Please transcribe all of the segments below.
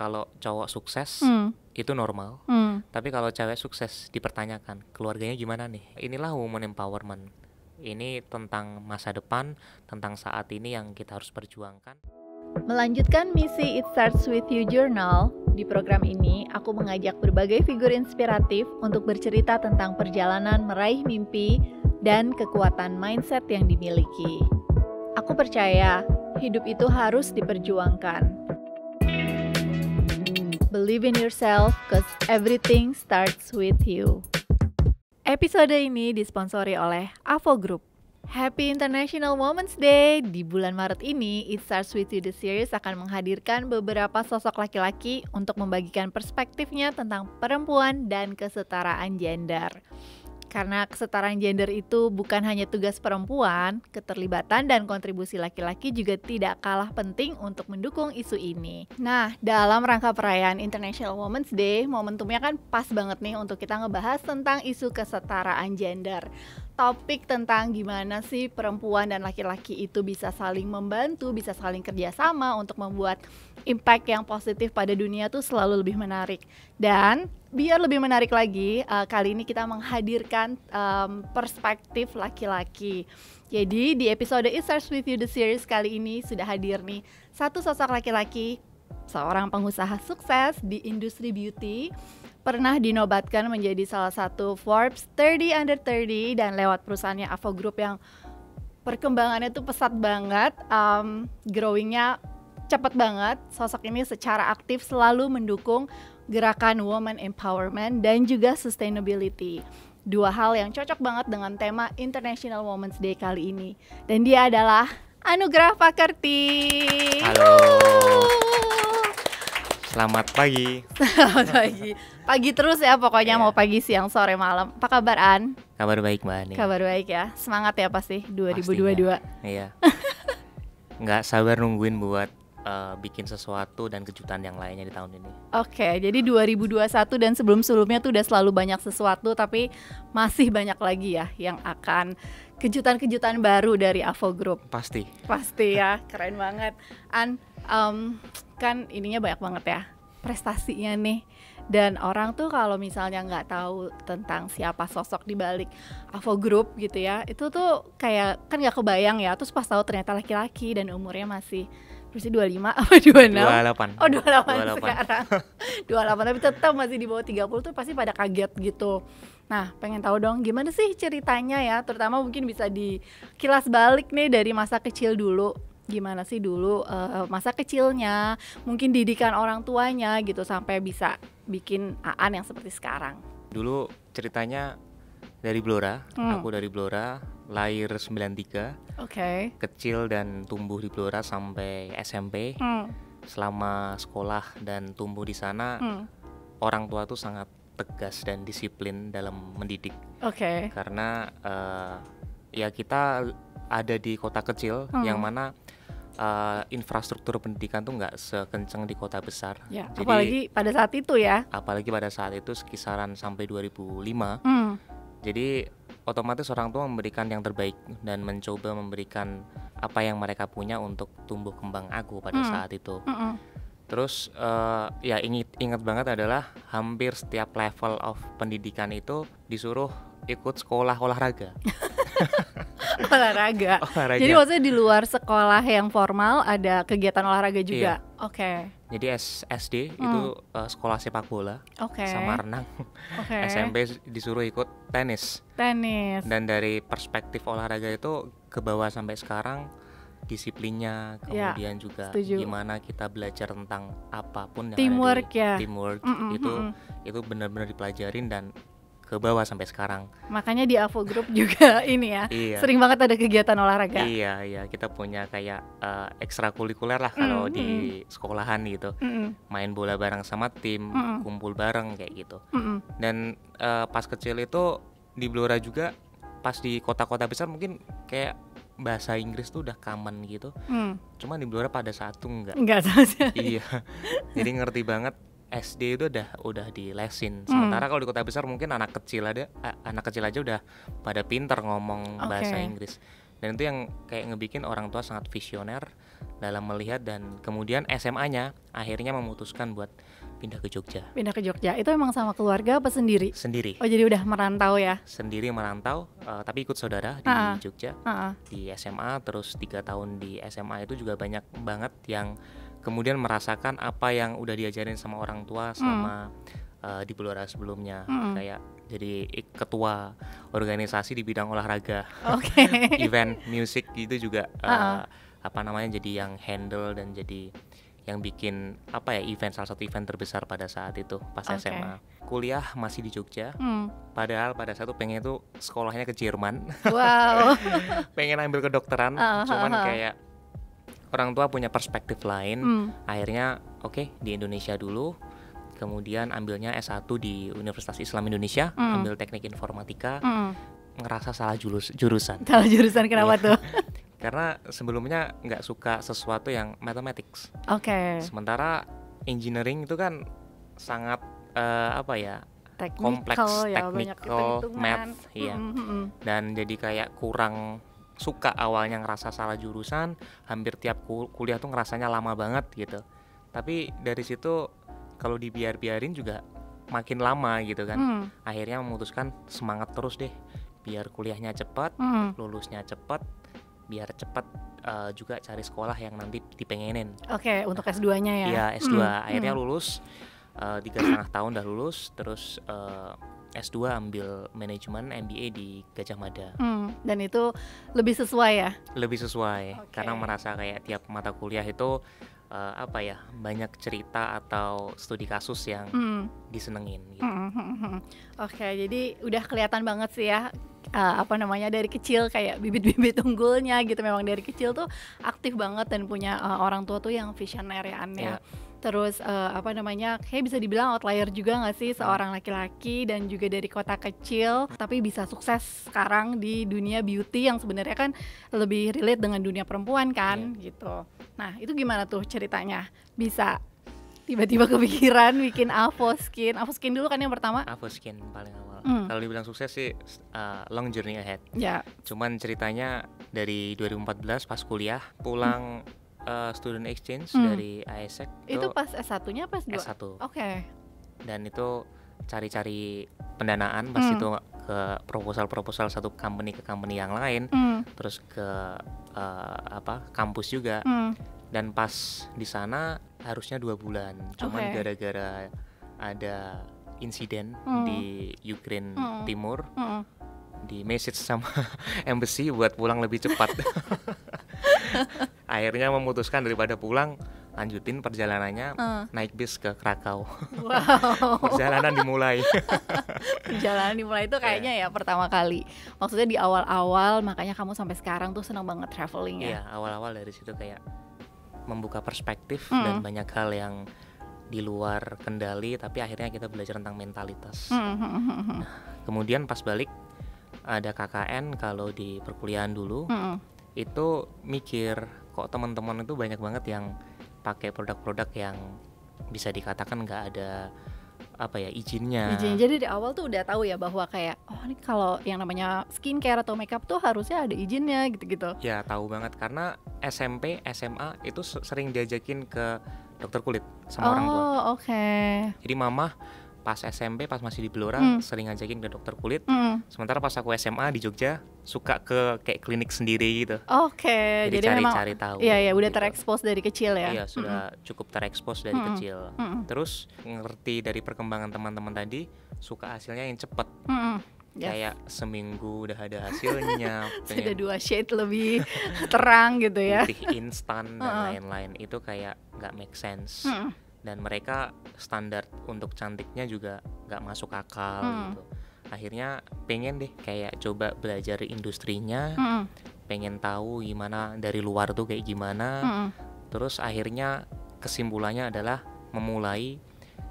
kalau cowok sukses itu normal, tapi kalau cewek sukses dipertanyakan keluarganya gimana nih. Inilah woman empowerment. Ini tentang masa depan, tentang saat ini yang kita harus perjuangkan. Melanjutkan misi It Starts With You Journal, di program ini aku mengajak berbagai figur inspiratif untuk bercerita tentang perjalanan meraih mimpi dan kekuatan mindset yang dimiliki. Aku percaya hidup itu harus diperjuangkan. Believe in yourself, cause everything starts with you. Episode ini disponsori oleh Avo Group. Happy International Women's Day! Di bulan Maret ini, It Starts With You The Series akan menghadirkan beberapa sosok laki-laki untuk membagikan perspektifnya tentang perempuan dan kesetaraan gender. Karena kesetaraan gender itu bukan hanya tugas perempuan, keterlibatan dan kontribusi laki-laki juga tidak kalah penting untuk mendukung isu ini. Nah, dalam rangka perayaan International Women's Day, momentumnya kan pas banget nih untuk kita ngebahas tentang isu kesetaraan gender. Topik tentang gimana sih perempuan dan laki-laki itu bisa saling membantu, bisa saling kerjasama untuk membuat impact yang positif pada dunia tuh selalu lebih menarik. Dan biar lebih menarik lagi, kali ini kita menghadirkan perspektif laki-laki. Jadi di episode It Starts With You The Series kali ini sudah hadir nih satu sosok laki-laki, seorang pengusaha sukses di industri beauty, pernah dinobatkan menjadi salah satu Forbes 30 Under 30 dan lewat perusahaannya Avo Group yang perkembangannya tuh pesat banget, growingnya cepat banget. Sosok ini secara aktif selalu mendukung gerakan woman empowerment dan juga sustainability. Dua hal yang cocok banget dengan tema International Women's Day kali ini. Dan dia adalah Anugrah Fakerti. Halo. Selamat pagi. Selamat pagi. Pagi terus ya pokoknya, mau pagi, siang, sore, malam. Apa kabar, An? Kabar baik, Mbak Ani. Kabar baik ya. Semangat ya pasti 2022. Pastinya. Iya. Nggak sabar nungguin buat bikin sesuatu dan kejutan yang lainnya di tahun ini. Oke, jadi 2021 dan sebelum-sebelumnya tuh udah selalu banyak sesuatu, tapi masih banyak lagi ya yang akan kejutan-kejutan baru dari Avo Group. Pasti ya, keren banget. An, kan ininya banyak banget ya prestasinya nih. Dan orang tuh kalau misalnya nggak tahu tentang siapa sosok di balik Avo Group gitu ya, itu tuh kayak kan nggak kebayang ya. Terus pas tahu ternyata laki-laki dan umurnya masih 25 apa 26? 28. Oh 28 sekarang 28 tapi tetap masih di bawah 30 tuh pasti pada kaget gitu. Nah pengen tahu dong gimana sih ceritanya ya, terutama mungkin bisa dikilas balik nih dari masa kecil dulu. Gimana sih dulu masa kecilnya, mungkin didikan orang tuanya gitu sampai bisa bikin Aan yang seperti sekarang. Dulu ceritanya dari Blora, aku dari Blora, lahir 93. Oke. Kecil dan tumbuh di Blora sampai SMP. Selama sekolah dan tumbuh di sana, orang tua tuh sangat tegas dan disiplin dalam mendidik. Oke. Karena ya kita ada di kota kecil yang mana infrastruktur pendidikan tuh nggak sekencang di kota besar. Ya, jadi, apalagi pada saat itu ya. Apalagi pada saat itu sekisaran sampai 2005. Jadi otomatis orang tua memberikan yang terbaik dan mencoba memberikan apa yang mereka punya untuk tumbuh kembang aku pada saat itu. Terus ya ingat banget adalah hampir setiap level of pendidikan itu disuruh ikut sekolah olahraga. Olahraga. Jadi maksudnya di luar sekolah yang formal ada kegiatan olahraga juga. Iya. Oke. Jadi SD itu sekolah sepak bola sama renang. SMP disuruh ikut tenis. Dan dari perspektif olahraga itu ke bawah sampai sekarang, disiplinnya, kemudian juga gimana kita belajar tentang apapun yang teamwork ada di teamwork itu benar-benar dipelajarin dan ke bawah sampai sekarang. Makanya di Avo Group juga ini ya, sering banget ada kegiatan olahraga. Iya, kita punya kayak ekstrakurikuler lah kalau di sekolahan gitu. Main bola bareng sama tim, kumpul bareng kayak gitu. Dan pas kecil itu di Blora juga, pas di kota-kota besar mungkin kayak bahasa Inggris tuh udah common gitu. Cuma di Blora pada saat itu enggak tahu sih. Iya. Jadi ngerti banget SD itu udah dilesin. Sementara kalau di kota besar mungkin anak kecil aja udah pada pinter ngomong bahasa Inggris. Dan itu yang kayak ngebikin orang tua sangat visioner dalam melihat, dan kemudian SMA-nya akhirnya memutuskan buat pindah ke Jogja. Pindah ke Jogja, itu emang sama keluarga apa sendiri? Sendiri. Oh jadi udah merantau ya? Sendiri merantau, tapi ikut saudara di Jogja, di SMA, terus 3 tahun di SMA itu juga banyak banget yang kemudian merasakan apa yang udah diajarin sama orang tua selama di Blora sebelumnya, kayak jadi ketua organisasi di bidang olahraga, event, musik gitu juga, jadi yang handle dan jadi yang bikin event, salah satu event terbesar pada saat itu pas SMA. Kuliah masih di Jogja, padahal pada saat itu pengen itu sekolahnya ke Jerman. Wow. Pengen ambil kedokteran, cuman kayak orang tua punya perspektif lain. Akhirnya di Indonesia dulu, kemudian ambilnya S1 di Universitas Islam Indonesia, ambil teknik informatika. Ngerasa salah jurusan. Salah jurusan, kenapa tuh? Karena sebelumnya nggak suka sesuatu yang mathematics. Sementara engineering itu kan sangat kompleks, technical, math, dan jadi kayak kurang suka awalnya, ngerasa salah jurusan, hampir tiap kuliah tuh ngerasanya lama banget gitu. Tapi dari situ kalau dibiarin juga makin lama gitu kan. Akhirnya memutuskan semangat terus deh, biar kuliahnya cepat, lulusnya cepat, biar cepat juga cari sekolah yang nanti dipengenin. Untuk S2-nya ya? Iya, S2. Akhirnya lulus, 3,5 tahun udah lulus, terus S2 ambil manajemen MBA di Gajah Mada. Dan itu lebih sesuai ya? Lebih sesuai, karena merasa kayak tiap mata kuliah itu banyak cerita atau studi kasus yang disenengin gitu. Jadi udah kelihatan banget sih ya, dari kecil kayak bibit-bibit unggulnya gitu, memang dari kecil tuh aktif banget dan punya orang tua tuh yang visioner ya. Terus kayak bisa dibilang outlier juga nggak sih, seorang laki-laki dan juga dari kota kecil tapi bisa sukses sekarang di dunia beauty yang sebenarnya kan lebih relate dengan dunia perempuan kan gitu. Nah itu gimana tuh ceritanya bisa tiba-tiba kepikiran bikin Avoskin dulu kan yang pertama? Avoskin paling awal. Kalau dibilang sukses sih long journey ahead. Cuman ceritanya dari 2014 pas kuliah pulang student exchange dari ASEC. Itu pas S1-nya pas S2? S1. Dan itu cari-cari pendanaan pas itu ke proposal satu company ke company yang lain, terus ke kampus juga. Dan pas di sana harusnya 2 bulan, cuman gara-gara ada insiden di Ukraine Timur, di message sama embassy buat pulang lebih cepat. Akhirnya memutuskan daripada pulang, lanjutin perjalanannya, naik bis ke Krakow. Perjalanan dimulai. Perjalanan dimulai itu kayaknya ya pertama kali. Maksudnya di awal-awal, makanya kamu sampai sekarang tuh senang banget traveling ya. Iya, awal-awal dari situ kayak membuka perspektif dan banyak hal yang di luar kendali, tapi akhirnya kita belajar tentang mentalitas. Nah, kemudian pas balik ada KKN kalau di perkuliahan dulu, itu mikir kok teman-teman itu banyak banget yang pakai produk-produk yang bisa dikatakan nggak ada izinnya. Jadi di awal tuh udah tahu ya bahwa kayak ini kalau yang namanya skincare atau makeup tuh harusnya ada izinnya gitu-gitu. Ya tahu banget, karena SMP, SMA itu sering diajakin ke dokter kulit sama orang tua. Jadi mama pas SMP, pas masih di Blora, sering ngajakin ke dokter kulit. Sementara pas aku SMA di Jogja suka ke kayak klinik sendiri gitu. Jadi cari tahu. Iya, udah gitu. Terekspos dari kecil ya. Iya, sudah cukup terekspos dari kecil. Terus ngerti dari perkembangan teman-teman tadi, suka hasilnya yang cepet. Kayak seminggu udah ada hasilnya. Sudah 2 shade lebih terang gitu ya. Putih instan dan lain-lain. Itu kayak nggak make sense. Dan mereka standar untuk cantiknya juga nggak masuk akal gitu. Akhirnya pengen deh kayak coba belajar industrinya, pengen tahu gimana dari luar tuh kayak gimana. Terus akhirnya kesimpulannya adalah memulai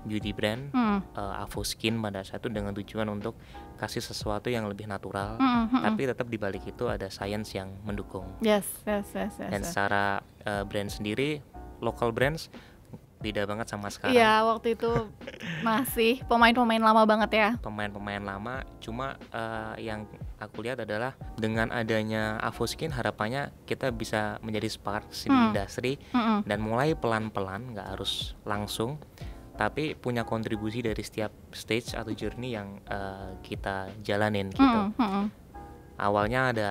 beauty brand Avoskin pada saat itu dengan tujuan untuk kasih sesuatu yang lebih natural, tapi tetap di balik itu ada science yang mendukung. Yes. Dan secara brand sendiri, local brands beda banget sama sekarang. Iya, waktu itu masih pemain-pemain lama banget ya. Pemain-pemain lama, cuma yang aku lihat adalah dengan adanya Avoskin harapannya kita bisa menjadi sparks di industri dan mulai pelan-pelan, nggak harus langsung, tapi punya kontribusi dari setiap stage atau journey yang kita jalanin gitu. Awalnya ada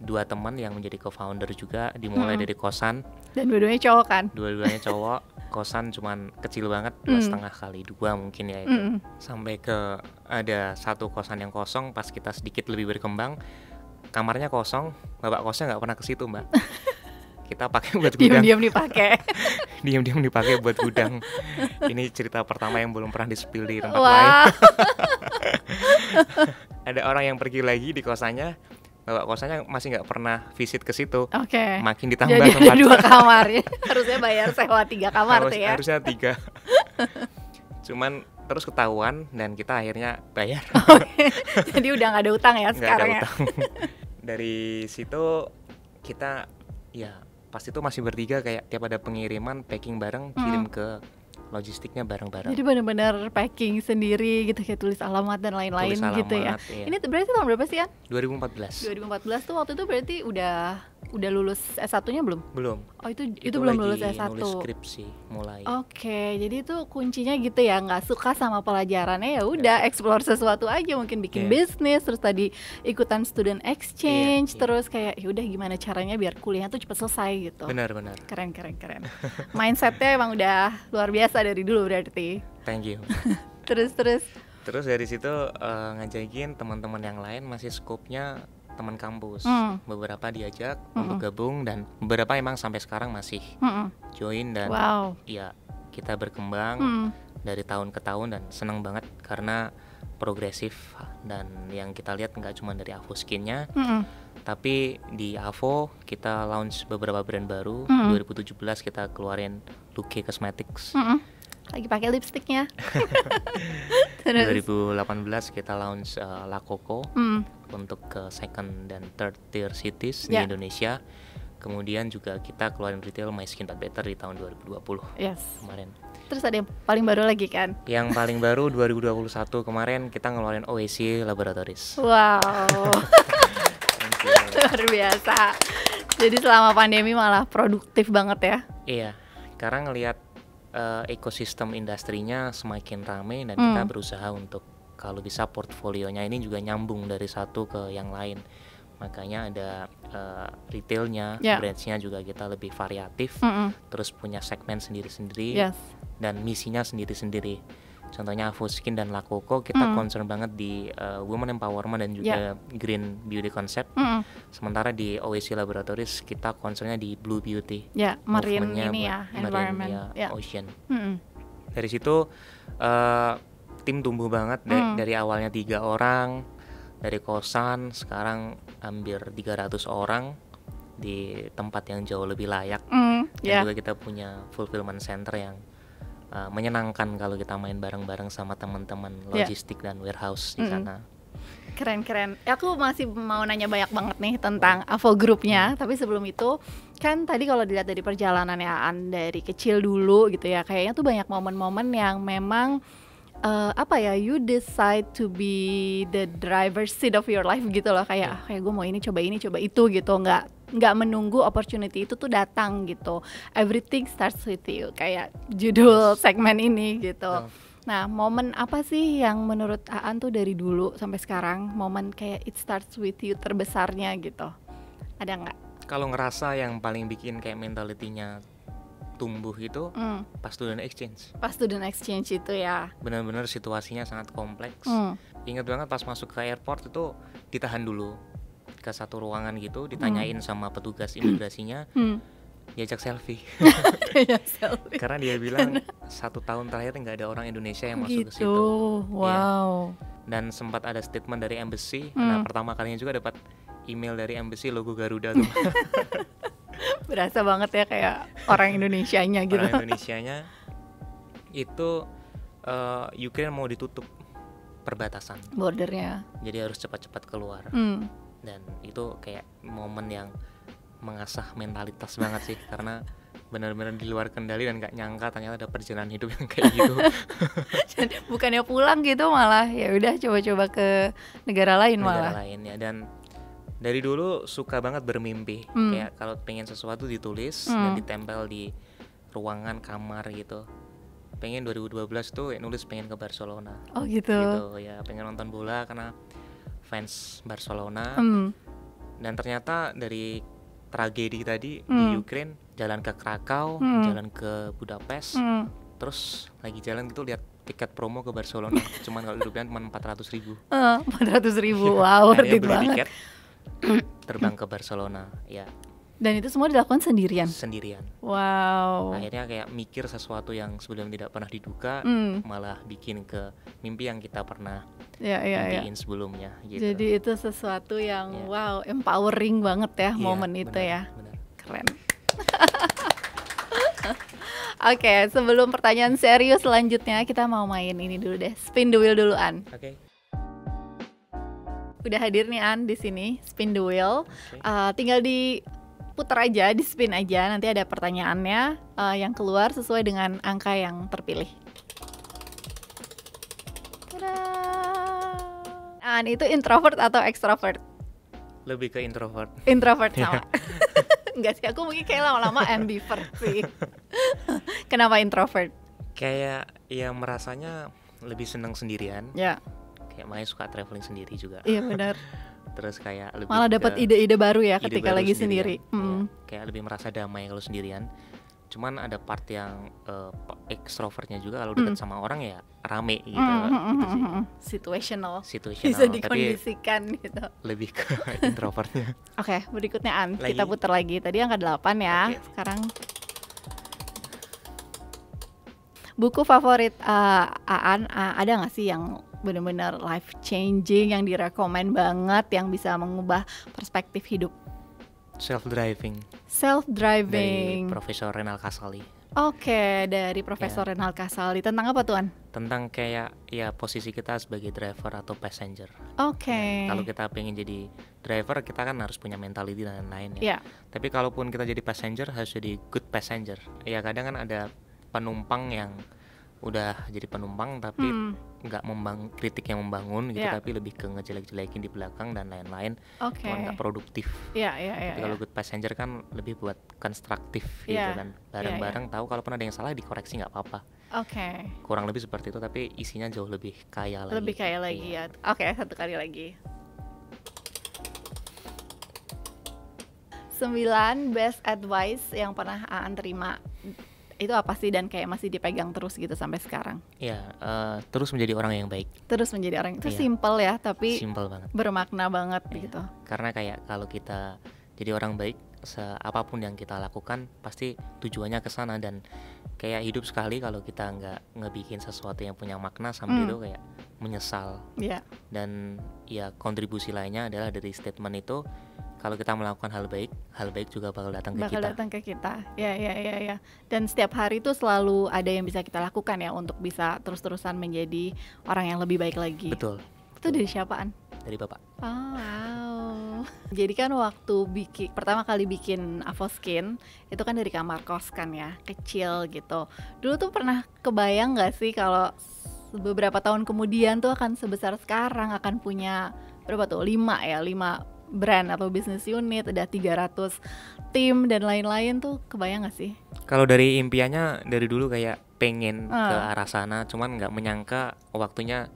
2 teman yang menjadi co-founder juga, dimulai dari kosan. Dan dua-duanya cowok kan? Dua-duanya cowok. Kosan cuman kecil banget, 2,5 kali 2 mungkin ya itu. Sampai ke ada satu kosan yang kosong, pas kita sedikit lebih berkembang, kamarnya kosong, bapak kosnya nggak pernah ke situ, Mbak. Kita pakai buat gudang. Diam-diam dipakai. Diam-diam dipakai buat gudang. Ini cerita pertama yang belum pernah di-spill di tempat Wow. lain. Ada orang yang pergi lagi di kosannya, bapak kosannya masih nggak pernah visit ke situ. Oke. Makin ditambah Jadi tempat. ada 2 kamar ya. Harusnya bayar sewa 3 kamar tuh ya. Harusnya 3. Cuman terus ketahuan dan kita akhirnya bayar. Jadi udah nggak ada utang ya Nggak sekarang ada ya. utang. Dari situ kita ya pas itu masih bertiga, kayak tiap ada pengiriman packing bareng, kirim ke logistiknya bareng-bareng. Jadi benar-benar packing sendiri gitu, kayak tulis alamat dan lain-lain Tulis alamat, gitu ya. iya. Ini berarti tahun berapa sih, An? 2014. 2014 tuh waktu itu berarti udah lulus S1-nya belum? Belum. Oh, itu belum lulus lagi S1. nulis skripsi mulai. Oke, jadi itu kuncinya gitu ya, nggak suka sama pelajarannya ya udah explore sesuatu aja, mungkin bikin bisnis, terus tadi ikutan student exchange, terus kayak ya udah gimana caranya biar kuliahnya tuh cepet selesai gitu. Benar. Keren. Mindsetnya emang udah luar biasa dari dulu berarti. Thank you. Terus Terus dari situ ngajakin teman-teman yang lain, masih skopnya teman kampus. Beberapa diajak untuk gabung dan beberapa emang sampai sekarang masih join dan ya kita berkembang dari tahun ke tahun dan senang banget karena progresif. Dan yang kita lihat nggak cuma dari Avoskinnya, tapi di Avo kita launch beberapa brand baru. 2017 kita keluarin Luke Cosmetics. Lagi pakai lipstiknya. 2018 kita launch La Coco untuk ke second dan third tier cities di Indonesia. Kemudian juga kita keluarin retail My Skin But Better di tahun 2020 kemarin. Terus ada yang paling baru lagi kan? Yang paling baru 2021 kemarin kita ngeluarin OAC Laboratories. Wow. Luar biasa. Jadi selama pandemi malah produktif banget ya? Iya, karena ngelihat ekosistem industrinya semakin ramai dan kita berusaha untuk kalau bisa portfolionya ini juga nyambung dari satu ke yang lain. Makanya ada retailnya, brands-nya juga kita lebih variatif, terus punya segmen sendiri-sendiri dan misinya sendiri-sendiri. Contohnya Avoskin dan La Coco kita concern banget di women empowerment dan juga green beauty concept. Sementara di OAC Laboratories kita concernnya di blue beauty. Marine ini ya, environment, ocean. Dari situ tim tumbuh banget dari awalnya 3 orang dari kosan, sekarang hampir 300 orang di tempat yang jauh lebih layak. Dan juga kita punya fulfillment center yang menyenangkan kalau kita main bareng-bareng sama teman-teman logistik dan warehouse di sana. Keren. Aku masih mau nanya banyak banget nih tentang Avo Group-nya, tapi sebelum itu kan tadi kalau dilihat dari perjalanan Aan dari kecil dulu gitu ya, kayaknya tuh banyak momen-momen yang memang you decide to be the driver's seat of your life gitu loh, kayak gue mau ini coba itu gitu, nggak menunggu opportunity itu tuh datang gitu. Everything starts with you, kayak judul segmen ini gitu. Nah, momen apa sih yang menurut Aan tuh dari dulu sampai sekarang, momen kayak it starts with you terbesarnya gitu, ada nggak? Kalau ngerasa yang paling bikin kayak mentalitinya tumbuh itu pas student exchange. Pas student exchange itu ya, benar-benar situasinya sangat kompleks. Ingat banget pas masuk ke airport itu ditahan dulu ke satu ruangan gitu, ditanyain sama petugas imigrasinya, diajak selfie. Karena dia bilang 1 tahun terakhir nggak ada orang Indonesia yang masuk ke situ. Wow. Dan sempat ada statement dari embassy. Nah, pertama kalinya juga dapat email dari embassy logo Garuda tuh. Berasa banget ya kayak orang Indonesianya gitu. Orang Indonesianya itu Ukraine mau ditutup perbatasan bordernya, jadi harus cepat-cepat keluar. Dan itu kayak momen yang mengasah mentalitas banget sih, karena benar-benar di luar kendali dan nggak nyangka ternyata ada perjalanan hidup yang kayak gitu. Bukannya pulang gitu malah ya udah coba-coba ke negara lain Negara malah. lain ya. Dan dari dulu suka banget bermimpi, kayak kalau pengen sesuatu ditulis dan ditempel di ruangan kamar gitu. Pengen 2012 tuh nulis pengen ke Barcelona. Oh gitu. Gitu ya, pengen nonton bola karena fans Barcelona. Dan ternyata dari tragedi tadi di Ukraine, jalan ke Krakow, jalan ke Budapest, terus lagi jalan gitu lihat tiket promo ke Barcelona, cuman kalau rupiah cuma 400.000. 400.000, wow, worth it beli banget. tiket, terbang ke Barcelona, ya. Dan itu semua dilakukan sendirian. Wow. Akhirnya kayak mikir sesuatu yang sebelum tidak pernah diduga, malah bikin ke mimpi yang kita pernah mimpiin sebelumnya. Gitu. Jadi itu sesuatu yang wow, empowering banget ya momen itu benar, ya. Benar. Keren. Oke, sebelum pertanyaan serius selanjutnya, kita mau main ini dulu deh. Spin the wheel dulu, An. Oke. Udah hadir nih An di sini, spin the wheel. Tinggal diputar aja, di spin aja. Nanti ada pertanyaannya yang keluar sesuai dengan angka yang terpilih. Tada! An itu introvert atau extrovert? Lebih ke introvert. Introvert sama. Enggak sih, aku mungkin kayak lama-lama ambivert sih. Kenapa introvert? Kayak ya merasanya lebih seneng sendirian. Ya. Kayak makanya suka traveling sendiri juga. Iya benar. Terus kayak lebih malah dapat ide-ide baru ya ketika baru lagi sendiri. Ya, kayak lebih merasa damai kalau sendirian. Cuman ada part yang extrovertnya juga, kalau dekat sama orang ya rame gitu. Gitu sih. Situational. Tapi Bisa dikondisikan gitu. Lebih ke introvertnya. Oke, berikutnya An, Lagi. kita putar lagi. Tadi angka 8 ya. Oke. Sekarang buku favorit Aan, ada nggak sih yang benar-benar life changing, yang direkomend banget, yang bisa mengubah perspektif hidup? Self-driving. Self-driving. Dari Profesor Renal Kasali. Oke, dari Profesor Renal Kasali. Tentang apa tuan? Tentang kayak ya posisi kita sebagai driver atau passenger. Oke. Kalau kita pengen jadi driver, kita kan harus punya mentality dan lain-lain ya. Yeah. Tapi kalaupun kita jadi passenger, harus jadi good passenger. Ya kadang kan ada penumpang yang udah jadi penumpang tapi nggak kritik yang membangun gitu, tapi lebih ke ngejelek-jelekin di belakang dan lain-lain. Nggak produktif. Tapi kalau good passenger kan lebih buat konstruktif gitu kan, bareng-bareng tahu kalaupun ada yang salah dikoreksi nggak apa-apa. Kurang lebih seperti itu, tapi isinya jauh lebih kaya lagi. Lebih kaya lagi ya. Oke, satu kali lagi. 9 best advice yang pernah Aan terima, itu apa sih, dan kayak masih dipegang terus gitu sampai sekarang? Ya, terus menjadi orang yang baik. Terus menjadi orang itu simple ya, tapi simple banget, bermakna banget gitu. Karena kayak kalau kita jadi orang baik, apapun yang kita lakukan pasti tujuannya ke sana, dan kayak hidup sekali kalau kita nggak ngebikin sesuatu yang punya makna sampai itu kayak menyesal. Dan ya kontribusi lainnya adalah dari statement itu, kalau kita melakukan hal baik juga bakal datang ke kita. Ya. Dan setiap hari itu selalu ada yang bisa kita lakukan ya untuk bisa terus-terusan menjadi orang yang lebih baik lagi. Betul. Itu dari siapaan? Dari Bapak. Oh, wow. Jadi kan waktu pertama kali bikin Avoskin itu kan dari kamar kos kan ya, kecil gitu. Dulu tuh pernah kebayang nggak sih kalau beberapa tahun kemudian tuh akan sebesar sekarang, akan punya berapa tuh? 5 brand atau business unit, ada 300 tim dan lain-lain, tuh kebayang gak sih? Kalau dari impiannya dari dulu kayak pengen ke arah sana, cuman nggak menyangka waktunya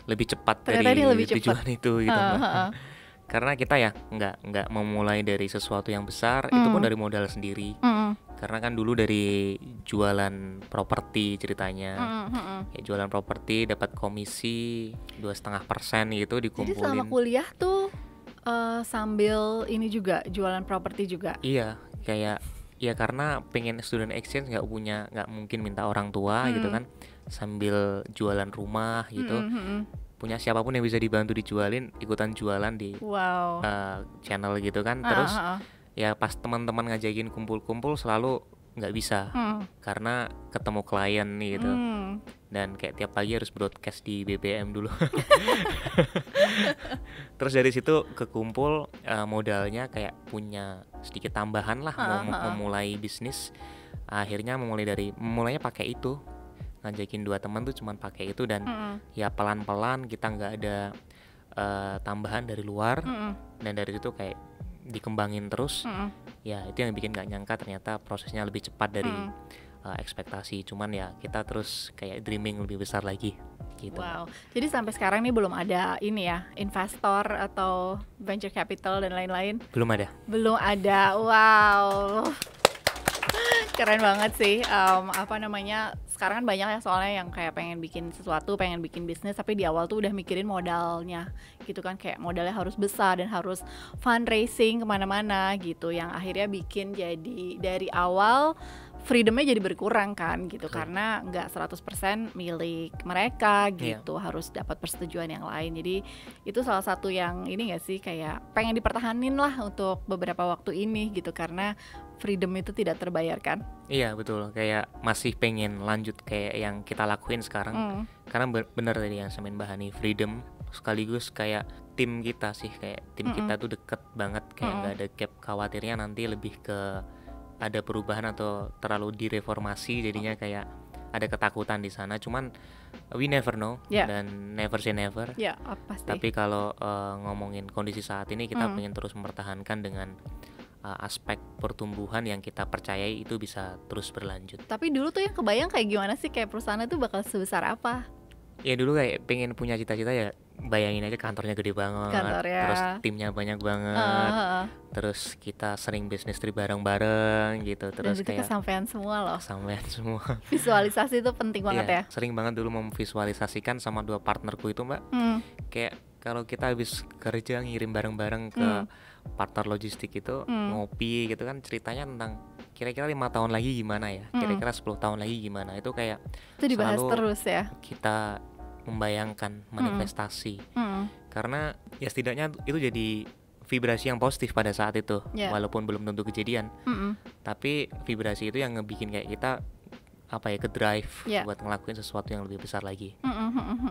lebih cepat dari tujuan itu gitu. Karena kita ya nggak memulai dari sesuatu yang besar, itu pun dari modal sendiri. Karena kan dulu dari jualan properti ceritanya, kayak jualan properti dapat komisi 2,5% gitu dikumpulin. Jadi selama kuliah tuh sambil ini juga jualan properti juga. Iya, kayak ya karena pengen student exchange, nggak mungkin minta orang tua gitu kan, sambil jualan rumah gitu. Punya siapapun yang bisa dibantu dijualin, ikutan jualan di channel gitu kan. Terus ya pas teman-teman ngajakin kumpul-kumpul selalu nggak bisa karena ketemu klien gitu. Dan kayak tiap pagi harus broadcast di BBM dulu. Terus dari situ kekumpul modalnya, kayak punya sedikit tambahan lah, mau memulai bisnis. Akhirnya mulainya pakai itu, ngajakin 2 teman tuh cuman pakai itu, dan ya pelan-pelan kita nggak ada tambahan dari luar, dan dari situ kayak dikembangin terus. Ya itu yang bikin nggak nyangka ternyata prosesnya lebih cepat dari ekspektasi. Cuman ya kita terus kayak dreaming lebih besar lagi gitu. Wow, jadi sampai sekarang nih belum ada ini ya, investor atau venture capital dan lain-lain? Belum ada. Belum ada, wow. Keren banget sih. Apa namanya, sekarang kan banyak ya soalnya yang kayak pengen bikin sesuatu, pengen bikin bisnis, tapi di awal tuh udah mikirin modalnya gitu kan, kayak modalnya harus besar dan harus fundraising kemana-mana gitu, yang akhirnya bikin jadi dari awal freedomnya jadi berkurang kan gitu. Karena nggak 100% milik mereka gitu, harus dapat persetujuan yang lain. Jadi itu salah satu yang ini nggak sih, kayak pengen dipertahanin lah untuk beberapa waktu ini gitu, karena freedom itu tidak terbayarkan. Iya betul, kayak masih pengen lanjut kayak yang kita lakuin sekarang. Karena bener tadi yang samain Mbak Hani, freedom sekaligus kayak tim kita sih, kayak tim kita tuh deket banget, kayak nggak ada gap. Khawatirnya nanti lebih ke ada perubahan atau terlalu direformasi, jadinya kayak ada ketakutan di sana. Cuman we never know, dan never say never. Pasti. Tapi kalau ngomongin kondisi saat ini, kita pengen terus mempertahankan dengan aspek pertumbuhan yang kita percayai itu bisa terus berlanjut. Tapi dulu tuh yang kebayang kayak gimana sih, kayak perusahaan itu bakal sebesar apa? Ya dulu kayak pengen punya cita-cita, ya bayangin aja kantornya gede banget, terus timnya banyak banget, terus kita sering bisnis trip bareng-bareng gitu, terus dan itu kayak kesampaian semua loh. Kesampaian semua. Visualisasi itu penting banget ya. Sering banget dulu memvisualisasikan sama 2 partnerku itu Mbak. Kayak kalau kita habis kerja ngirim bareng-bareng ke partner logistik itu, ngopi gitu kan, ceritanya tentang kira-kira 5 tahun lagi gimana ya, kira-kira 10 tahun lagi gimana. Itu kayak itu dibahas terus ya. Kita membayangkan manifestasi, karena ya setidaknya itu jadi vibrasi yang positif pada saat itu, walaupun belum tentu kejadian. Tapi vibrasi itu yang ngebikin kayak kita ke drive buat ngelakuin sesuatu yang lebih besar lagi.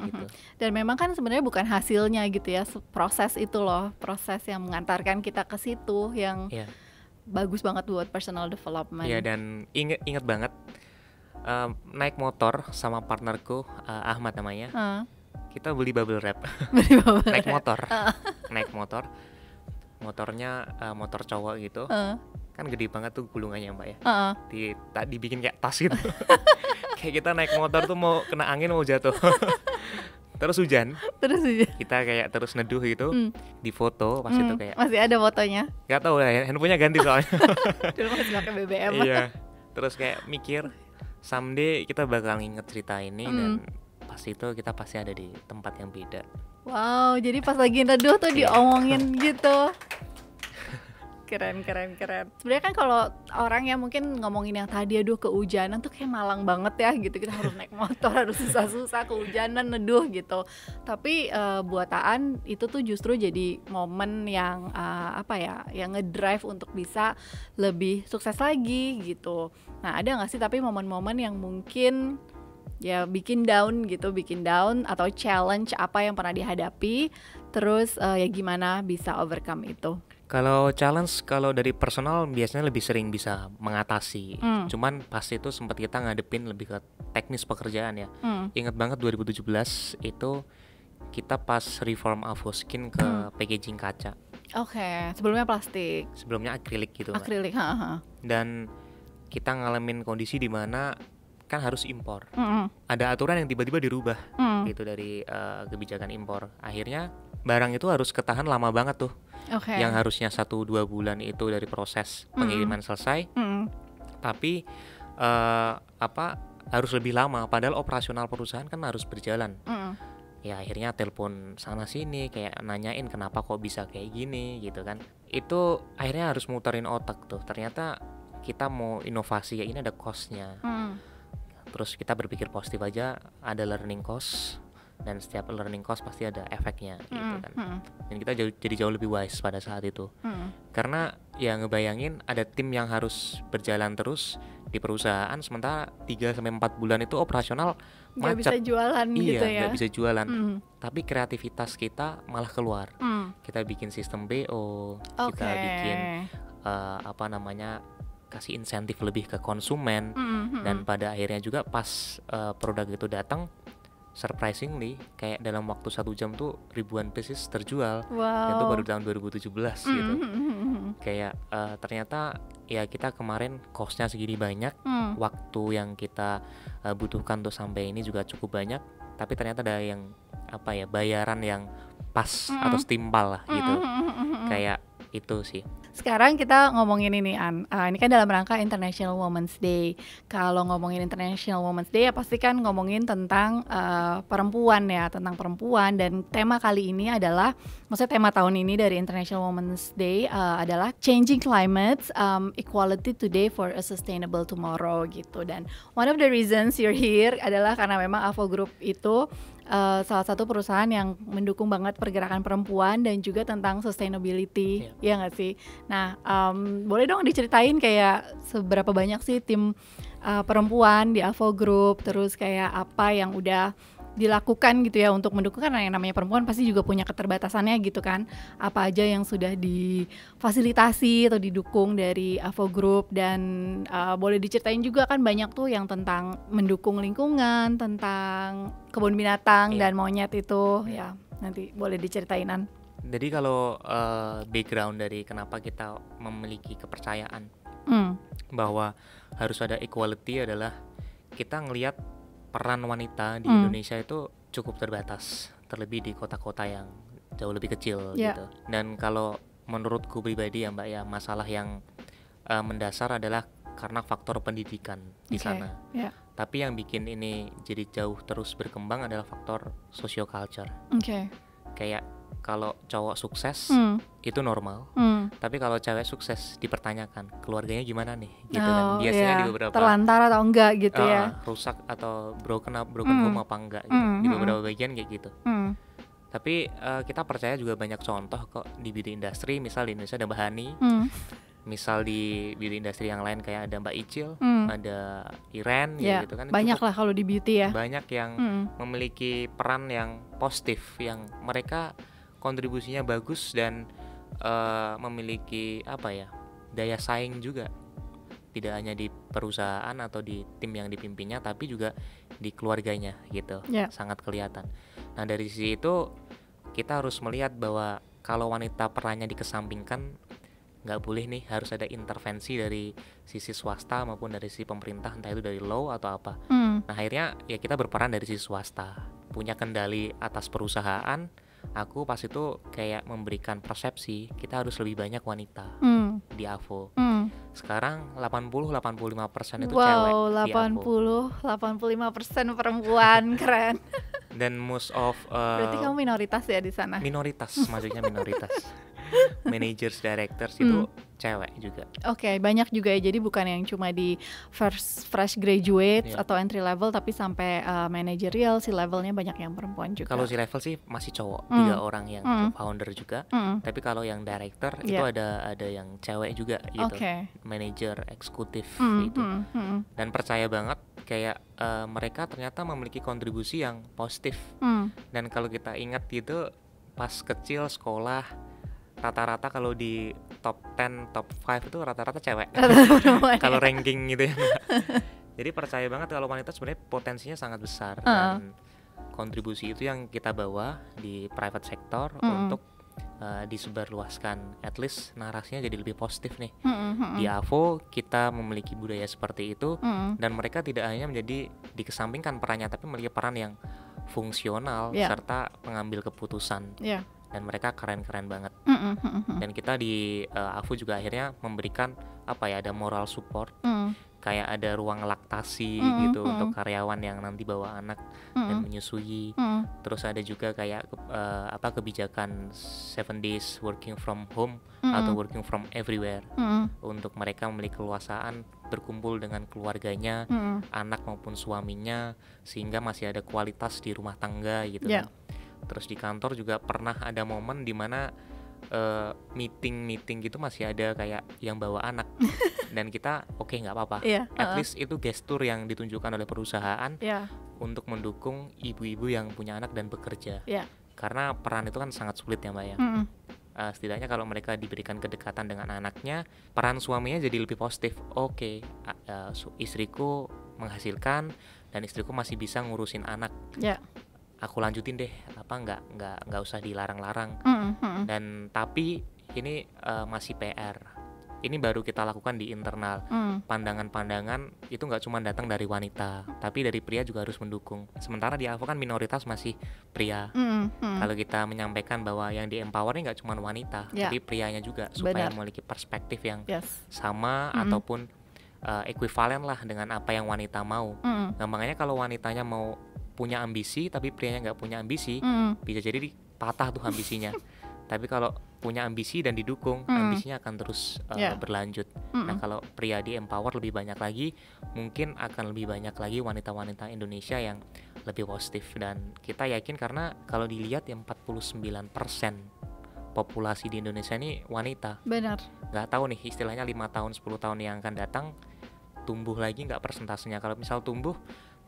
Gitu. Dan memang kan sebenarnya bukan hasilnya gitu ya, proses itu loh, proses yang mengantarkan kita ke situ yang bagus banget buat personal development. Iya, dan inget banget naik motor sama partnerku, Ahmad namanya. Kita beli bubble wrap. Naik motor. Motornya motor cowok gitu. Kan gede banget tuh gulungannya Mbak ya. Dibikin kayak tas gitu. Kayak kita naik motor tuh mau kena angin, mau jatuh. Terus hujan. Kita kayak terus neduh gitu. Di foto pas itu kayak masih ada fotonya. Gak tahu ya, handphonenya ganti soalnya. Dulu masih pakai BBM. Iya. Terus kayak mikir someday kita bakal nginget cerita ini, dan pas itu kita pasti ada di tempat yang beda. Wow, jadi pas lagi neduh tuh diomongin gitu. Keren. Sebenarnya kan kalau orang yang mungkin ngomongin yang tadi, aduh kehujanan tuh kayak malang banget ya gitu, kita harus naik motor, harus susah-susah kehujanan neduh gitu. Tapi buat Aan itu tuh justru jadi momen yang yang ngedrive untuk bisa lebih sukses lagi gitu. Nah, ada nggak sih tapi momen-momen yang mungkin ya bikin down atau challenge apa yang pernah dihadapi, terus ya gimana bisa overcome itu? Kalau challenge, kalau dari personal biasanya lebih sering bisa mengatasi. Cuman pas itu sempat kita ngadepin lebih ke teknis pekerjaan ya. Ingat banget 2017 itu kita pas reform Avoskin ke packaging kaca. Oke, sebelumnya plastik. Sebelumnya akrilik gitu. Akrilik, Dan kita ngalamin kondisi di mana kan harus impor. Ada aturan yang tiba-tiba dirubah gitu dari kebijakan impor. Akhirnya barang itu harus ketahan lama banget tuh. Yang harusnya 1-2 bulan itu dari proses pengiriman selesai, tapi harus lebih lama, padahal operasional perusahaan kan harus berjalan. Ya akhirnya telepon sana sini kayak nanyain kenapa kok bisa kayak gini gitu kan. Itu akhirnya harus muterin otak tuh, ternyata kita mau inovasi ya ini ada cost-nya. Terus kita berpikir positif aja, ada learning cost, dan setiap learning cost pasti ada efeknya gitu kan. Dan kita jadi jauh lebih wise pada saat itu. Karena ya ngebayangin ada tim yang harus berjalan terus di perusahaan, sementara 3-4 bulan itu operasional macet. Gak bisa jualan gitu ya. Gak bisa jualan. Tapi kreativitas kita malah keluar. Kita bikin sistem BO, kita bikin kasih insentif lebih ke konsumen. Dan pada akhirnya juga pas produk itu datang, surprisingly kayak dalam waktu 1 jam tuh ribuan pieces terjual. Dan itu baru tahun 2017 gitu. Kayak ternyata ya kita kemarin costnya segini banyak, waktu yang kita butuhkan untuk sampai ini juga cukup banyak, tapi ternyata ada yang bayaran yang pas atau setimpal lah gitu. Kayak itu sih. Sekarang kita ngomongin ini ini kan dalam rangka International Women's Day. Kalau ngomongin International Women's Day ya pasti kan ngomongin tentang perempuan ya, tentang perempuan. Dan tema kali ini adalah, maksudnya tema tahun ini dari International Women's Day adalah Changing Climate, Equality Today for a Sustainable Tomorrow gitu. Dan one of the reasons you're here adalah karena memang Avo Group itu salah satu perusahaan yang mendukung banget pergerakan perempuan dan juga tentang sustainability, ya nggak sih? Nah, boleh dong diceritain kayak seberapa banyak sih tim perempuan di Avo Group, terus kayak apa yang udah dilakukan gitu ya untuk mendukung, karena yang namanya perempuan pasti juga punya keterbatasannya gitu kan. Apa aja yang sudah difasilitasi atau didukung dari Avo Group, dan boleh diceritain juga kan banyak tuh yang tentang mendukung lingkungan, tentang kebun binatang dan monyet itu ya, nanti boleh diceritainan. Jadi kalau background dari kenapa kita memiliki kepercayaan bahwa harus ada equality adalah kita ngelihat peran wanita di Indonesia itu cukup terbatas, terlebih di kota-kota yang jauh lebih kecil gitu. Dan kalau menurutku pribadi ya Mbak ya, masalah yang mendasar adalah karena faktor pendidikan di sana. Tapi yang bikin ini jadi jauh terus berkembang adalah faktor socioculture. Kayak kalau cowok sukses itu normal, tapi kalau cewek sukses dipertanyakan keluarganya gimana nih gitu kan. Biasanya di beberapa terlantar atau enggak gitu ya, rusak atau broken home apa enggak gitu. Di beberapa bagian kayak gitu. Tapi kita percaya juga banyak contoh kok di beauty industry. Misal di Indonesia ada Mbak Hani, misal di beauty industry yang lain kayak ada Mbak Icil, ada Iren gitu kan. Banyak lah kalau di beauty ya. Banyak yang memiliki peran yang positif, yang mereka kontribusinya bagus dan memiliki daya saing juga, tidak hanya di perusahaan atau di tim yang dipimpinnya, tapi juga di keluarganya gitu. Sangat kelihatan. Nah dari sisi itu kita harus melihat bahwa kalau wanita perannya dikesampingkan, nggak boleh nih, harus ada intervensi dari sisi swasta maupun dari sisi pemerintah, entah itu dari law atau apa. Nah akhirnya ya kita berperan dari sisi swasta, punya kendali atas perusahaan. Aku pas itu kayak memberikan persepsi kita harus lebih banyak wanita di Avo. Sekarang 80-85% itu cewek di Avo. 80-85% perempuan. Keren. Dan most of berarti kamu minoritas ya di sana? Minoritas, maksudnya minoritas. Managers, directors itu cewek juga. Banyak juga ya. Jadi bukan yang cuma di fresh graduates atau entry level, tapi sampai managerial, si levelnya banyak yang perempuan juga. Kalau si level sih masih cowok, 3 orang yang founder juga. Tapi kalau yang director itu ada yang cewek juga gitu. Manager, eksekutif gitu. Dan percaya banget kayak mereka ternyata memiliki kontribusi yang positif. Dan kalau kita ingat gitu, pas kecil sekolah rata-rata kalau di top 10, top 5 itu rata-rata cewek. Kalau ranking gitu ya. Jadi percaya banget kalau wanita sebenarnya potensinya sangat besar. Dan kontribusi itu yang kita bawa di private sector untuk disebarluaskan. At least narasinya jadi lebih positif nih. Di Avo kita memiliki budaya seperti itu, dan mereka tidak hanya menjadi dikesampingkan perannya, tapi memiliki peran yang fungsional serta pengambil keputusan. Dan mereka keren-keren banget. Dan kita di Avo juga akhirnya memberikan ada moral support, kayak ada ruang laktasi gitu untuk karyawan yang nanti bawa anak dan menyusui. Terus ada juga kayak kebijakan 7 days working from home atau working from everywhere, untuk mereka memiliki keluasaan berkumpul dengan keluarganya, anak maupun suaminya, sehingga masih ada kualitas di rumah tangga gitu. Terus di kantor juga pernah ada momen di mana meeting gitu masih ada kayak yang bawa anak. Dan kita nggak apa-apa. At least itu gestur yang ditunjukkan oleh perusahaan untuk mendukung ibu-ibu yang punya anak dan bekerja. Karena peran itu kan sangat sulit ya Mbak ya. setidaknya kalau mereka diberikan kedekatan dengan anaknya, peran suaminya jadi lebih positif. Oke, istriku menghasilkan dan istriku masih bisa ngurusin anak. Aku lanjutin deh, nggak usah dilarang-larang. Dan tapi ini masih PR. Ini baru kita lakukan di internal. Pandangan-pandangan itu nggak cuma datang dari wanita, tapi dari pria juga harus mendukung. Sementara di AVO kan minoritas masih pria. Kalau kita menyampaikan bahwa yang di empower ini nggak cuma wanita, tapi prianya juga, supaya memiliki perspektif yang sama ataupun ekuivalen lah dengan apa yang wanita mau. Gampangnya kalau wanitanya mau punya ambisi tapi prianya nggak punya ambisi, bisa jadi patah tuh ambisinya. Tapi kalau punya ambisi dan didukung, ambisinya akan terus berlanjut. Nah, kalau pria di empower lebih banyak lagi, mungkin akan lebih banyak lagi wanita-wanita Indonesia yang lebih positif. Dan kita yakin karena kalau dilihat yang 49% populasi di Indonesia ini wanita. Benar. Nggak tahu nih istilahnya 5 tahun 10 tahun yang akan datang tumbuh lagi nggak persentasenya. Kalau misal tumbuh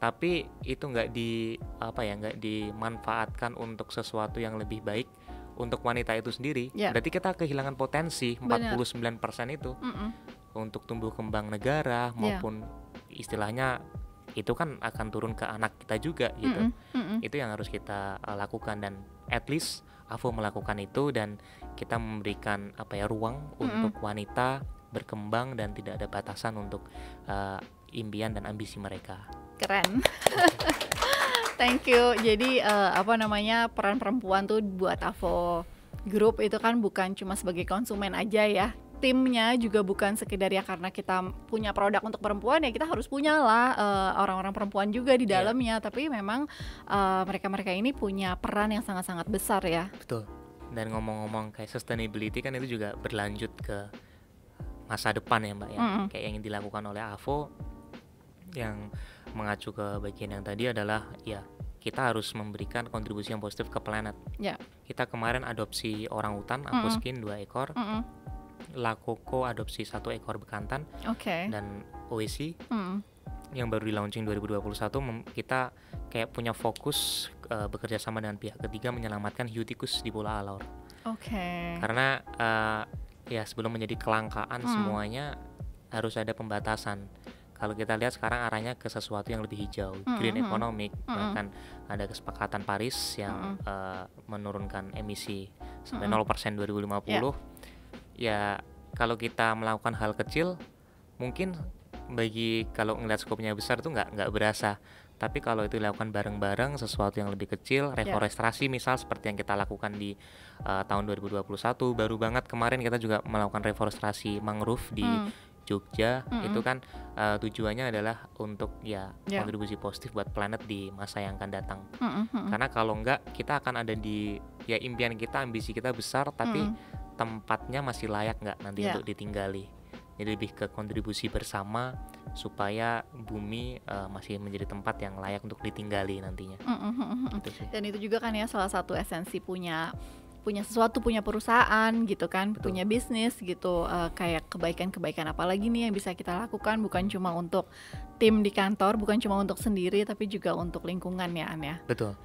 tapi itu nggak dimanfaatkan untuk sesuatu yang lebih baik untuk wanita itu sendiri, berarti kita kehilangan potensi 49% itu untuk tumbuh kembang negara maupun istilahnya itu kan akan turun ke anak kita juga gitu. Itu yang harus kita lakukan, dan at least AVO melakukan itu, dan kita memberikan ruang untuk wanita berkembang dan tidak ada batasan untuk impian dan ambisi mereka. Keren. Thank you. Jadi peran perempuan tuh buat AVO Group itu kan bukan cuma sebagai konsumen aja ya. Timnya juga bukan sekedar ya karena kita punya produk untuk perempuan ya kita harus punya lah orang-orang perempuan juga di dalamnya. Tapi memang mereka-mereka ini punya peran yang sangat-sangat besar ya. Betul. Dan ngomong-ngomong kayak sustainability kan itu juga berlanjut ke masa depan ya Mbak ya. Kayak yang dilakukan oleh AVO yang mengacu ke bagian yang tadi adalah ya kita harus memberikan kontribusi yang positif ke planet. Kita kemarin adopsi orangutan, Aquaskin 2 ekor, Lakoko adopsi 1 ekor bekantan, dan OEC yang baru di launching 2021 kita kayak punya fokus bekerja sama dengan pihak ketiga menyelamatkan hiu tikus di Pulau Alor. Karena ya sebelum menjadi kelangkaan semuanya harus ada pembatasan. Kalau kita lihat sekarang arahnya ke sesuatu yang lebih hijau, green economic, bahkan ada kesepakatan Paris yang menurunkan emisi sampai 0% 2050. Ya kalau kita melakukan hal kecil, mungkin kalau ngeliat skopnya besar tuh nggak berasa. Tapi kalau itu dilakukan bareng-bareng, sesuatu yang lebih kecil, reforestasi misal seperti yang kita lakukan di tahun 2021, baru banget kemarin kita juga melakukan reforestasi mangrove di Jogja. Itu kan tujuannya adalah untuk kontribusi positif buat planet di masa yang akan datang. Karena kalau enggak kita akan ada di impian kita, ambisi kita besar tapi tempatnya masih layak nggak nanti untuk ditinggali. Jadi lebih ke kontribusi bersama supaya bumi masih menjadi tempat yang layak untuk ditinggali nantinya. Gitu sih. Dan itu juga kan ya salah satu esensi punya sesuatu, punya perusahaan gitu kan. Betul. Punya bisnis gitu, kayak kebaikan-kebaikan apalagi nih yang bisa kita lakukan, bukan cuma untuk tim di kantor, bukan cuma untuk sendiri tapi juga untuk lingkungan ya An ya. Betul.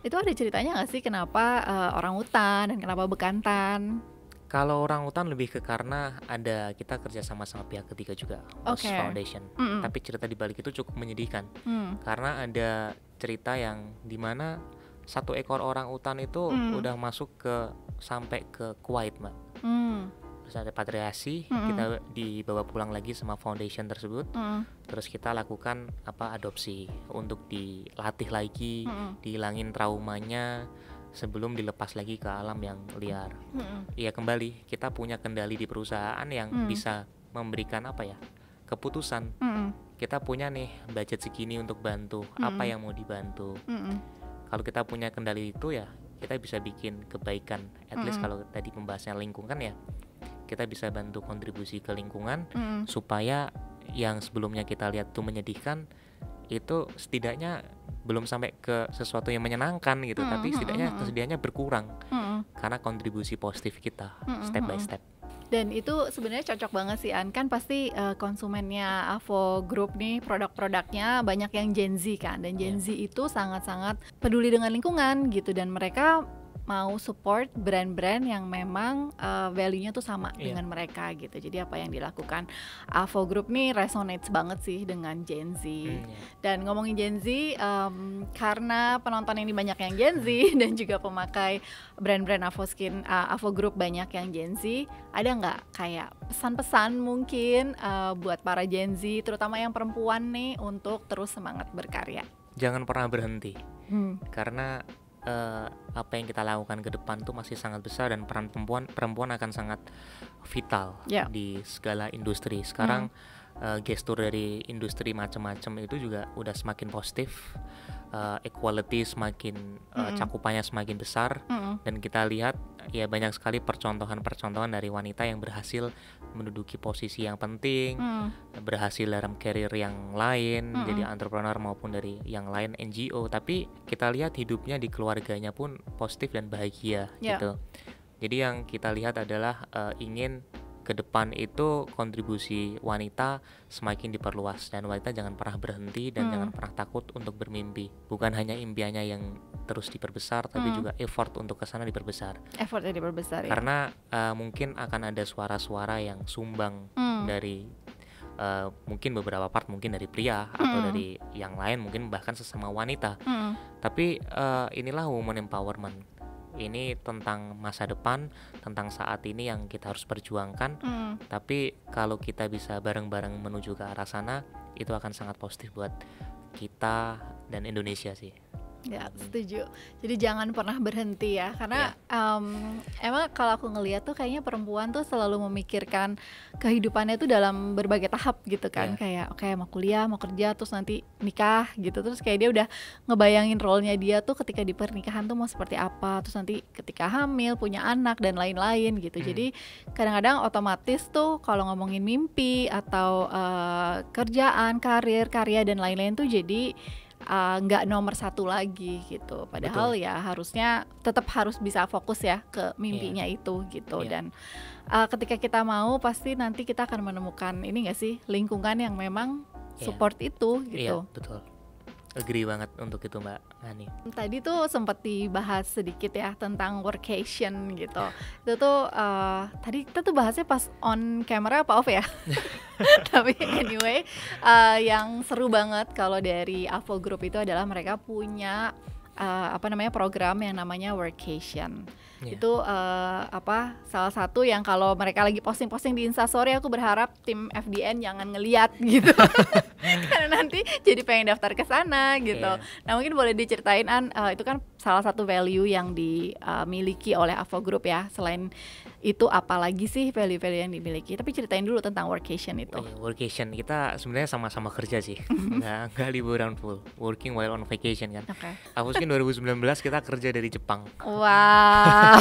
Itu ada ceritanya nggak sih kenapa orangutan dan kenapa bekantan? Kalau orangutan lebih ke karena ada kita kerja sama pihak ketiga juga, House Foundation. Tapi cerita di balik itu cukup menyedihkan. Karena ada cerita yang dimana 1 ekor orangutan itu udah masuk sampai ke Kuwait, Mbak. Terus ada repatriasi, kita dibawa pulang lagi sama foundation tersebut. Terus kita lakukan adopsi untuk dilatih lagi, dihilangin traumanya sebelum dilepas lagi ke alam yang liar. Iya, kembali kita punya kendali di perusahaan yang bisa memberikan keputusan. Kita punya nih budget segini untuk bantu, apa yang mau dibantu. Kalau kita punya kendali itu ya kita bisa bikin kebaikan. At least kalau tadi pembahasannya lingkungan ya kita bisa bantu kontribusi ke lingkungan supaya yang sebelumnya kita lihat tuh menyedihkan itu setidaknya belum sampai ke sesuatu yang menyenangkan gitu, tapi setidaknya berkurang karena kontribusi positif kita step by step. Dan itu sebenarnya cocok banget sih An, kan pasti konsumennya AVO Group nih produk-produknya banyak yang Gen Z kan, dan Gen Z itu sangat-sangat peduli dengan lingkungan gitu, dan mereka mau support brand-brand yang memang value-nya tuh sama dengan mereka gitu. Jadi apa yang dilakukan Avo Group nih resonates banget sih dengan Gen Z. Dan ngomongin Gen Z, karena penonton ini banyak yang Gen Z dan juga pemakai brand-brand Avo Group banyak yang Gen Z, ada nggak kayak pesan-pesan mungkin buat para Gen Z, terutama yang perempuan nih, untuk terus semangat berkarya? Jangan pernah berhenti, karena apa yang kita lakukan ke depan tuh masih sangat besar, dan peran perempuan akan sangat vital di segala industri. Sekarang gestur dari industri macam-macam itu juga udah semakin positif, equality semakin cakupannya semakin besar, dan kita lihat ya banyak sekali percontohan dari wanita yang berhasil menduduki posisi yang penting, berhasil dalam karir yang lain, jadi entrepreneur maupun dari yang lain NGO, tapi kita lihat hidupnya di keluarganya pun positif dan bahagia gitu. Jadi yang kita lihat adalah ingin ke depan itu kontribusi wanita semakin diperluas, dan wanita jangan pernah berhenti dan jangan pernah takut untuk bermimpi. Bukan hanya impiannya yang terus diperbesar, tapi juga effort untuk kesana diperbesar. Effortnya diperbesar ya. Karena mungkin akan ada suara-suara yang sumbang dari mungkin beberapa part, mungkin dari pria atau dari yang lain, mungkin bahkan sesama wanita. Tapi inilah women empowerment. Ini tentang masa depan, tentang saat ini yang kita harus perjuangkan. Tapi kalau kita bisa bareng-bareng menuju ke arah sana, itu akan sangat positif buat kita dan Indonesia sih. Ya, setuju. Jadi jangan pernah berhenti ya, karena emang kalau aku ngeliat tuh kayaknya perempuan tuh selalu memikirkan kehidupannya tuh dalam berbagai tahap gitu kan. Kayak oke, mau kuliah, mau kerja, terus nanti nikah gitu. Terus kayak dia udah ngebayangin role-nya dia tuh ketika di pernikahan tuh mau seperti apa, terus nanti ketika hamil, punya anak dan lain-lain gitu. Jadi kadang-kadang otomatis tuh kalau ngomongin mimpi atau kerjaan, karir, karya dan lain-lain tuh jadi nggak nomor satu lagi gitu. Padahal ya harusnya tetap harus bisa fokus ya ke mimpinya itu gitu. Dan ketika kita mau, pasti nanti kita akan menemukan ini nggak sih, lingkungan yang memang support itu gitu. Iya, betul. Agree banget untuk itu Mbak Ngani. Tadi tuh sempat dibahas sedikit ya tentang workation gitu. Itu tuh tadi kita tuh bahasnya pas on camera apa off ya? Tapi anyway, yang seru banget kalau dari Avo Group itu adalah mereka punya program yang namanya workation. Itu salah satu yang kalau mereka lagi posting-posting di Instastory, aku berharap tim FDN jangan ngeliat gitu. Karena nanti jadi pengen daftar ke sana gitu. Nah, mungkin boleh diceritain itu kan salah satu value yang dimiliki oleh Avo Group ya. Selain itu apalagi sih value-value yang dimiliki? Tapi ceritain dulu tentang workation itu. Workation kita sebenarnya sama-sama kerja sih. Nggak liburan full. Working while on vacation kan. Aku sih 2019 kita kerja dari Jepang. Wow.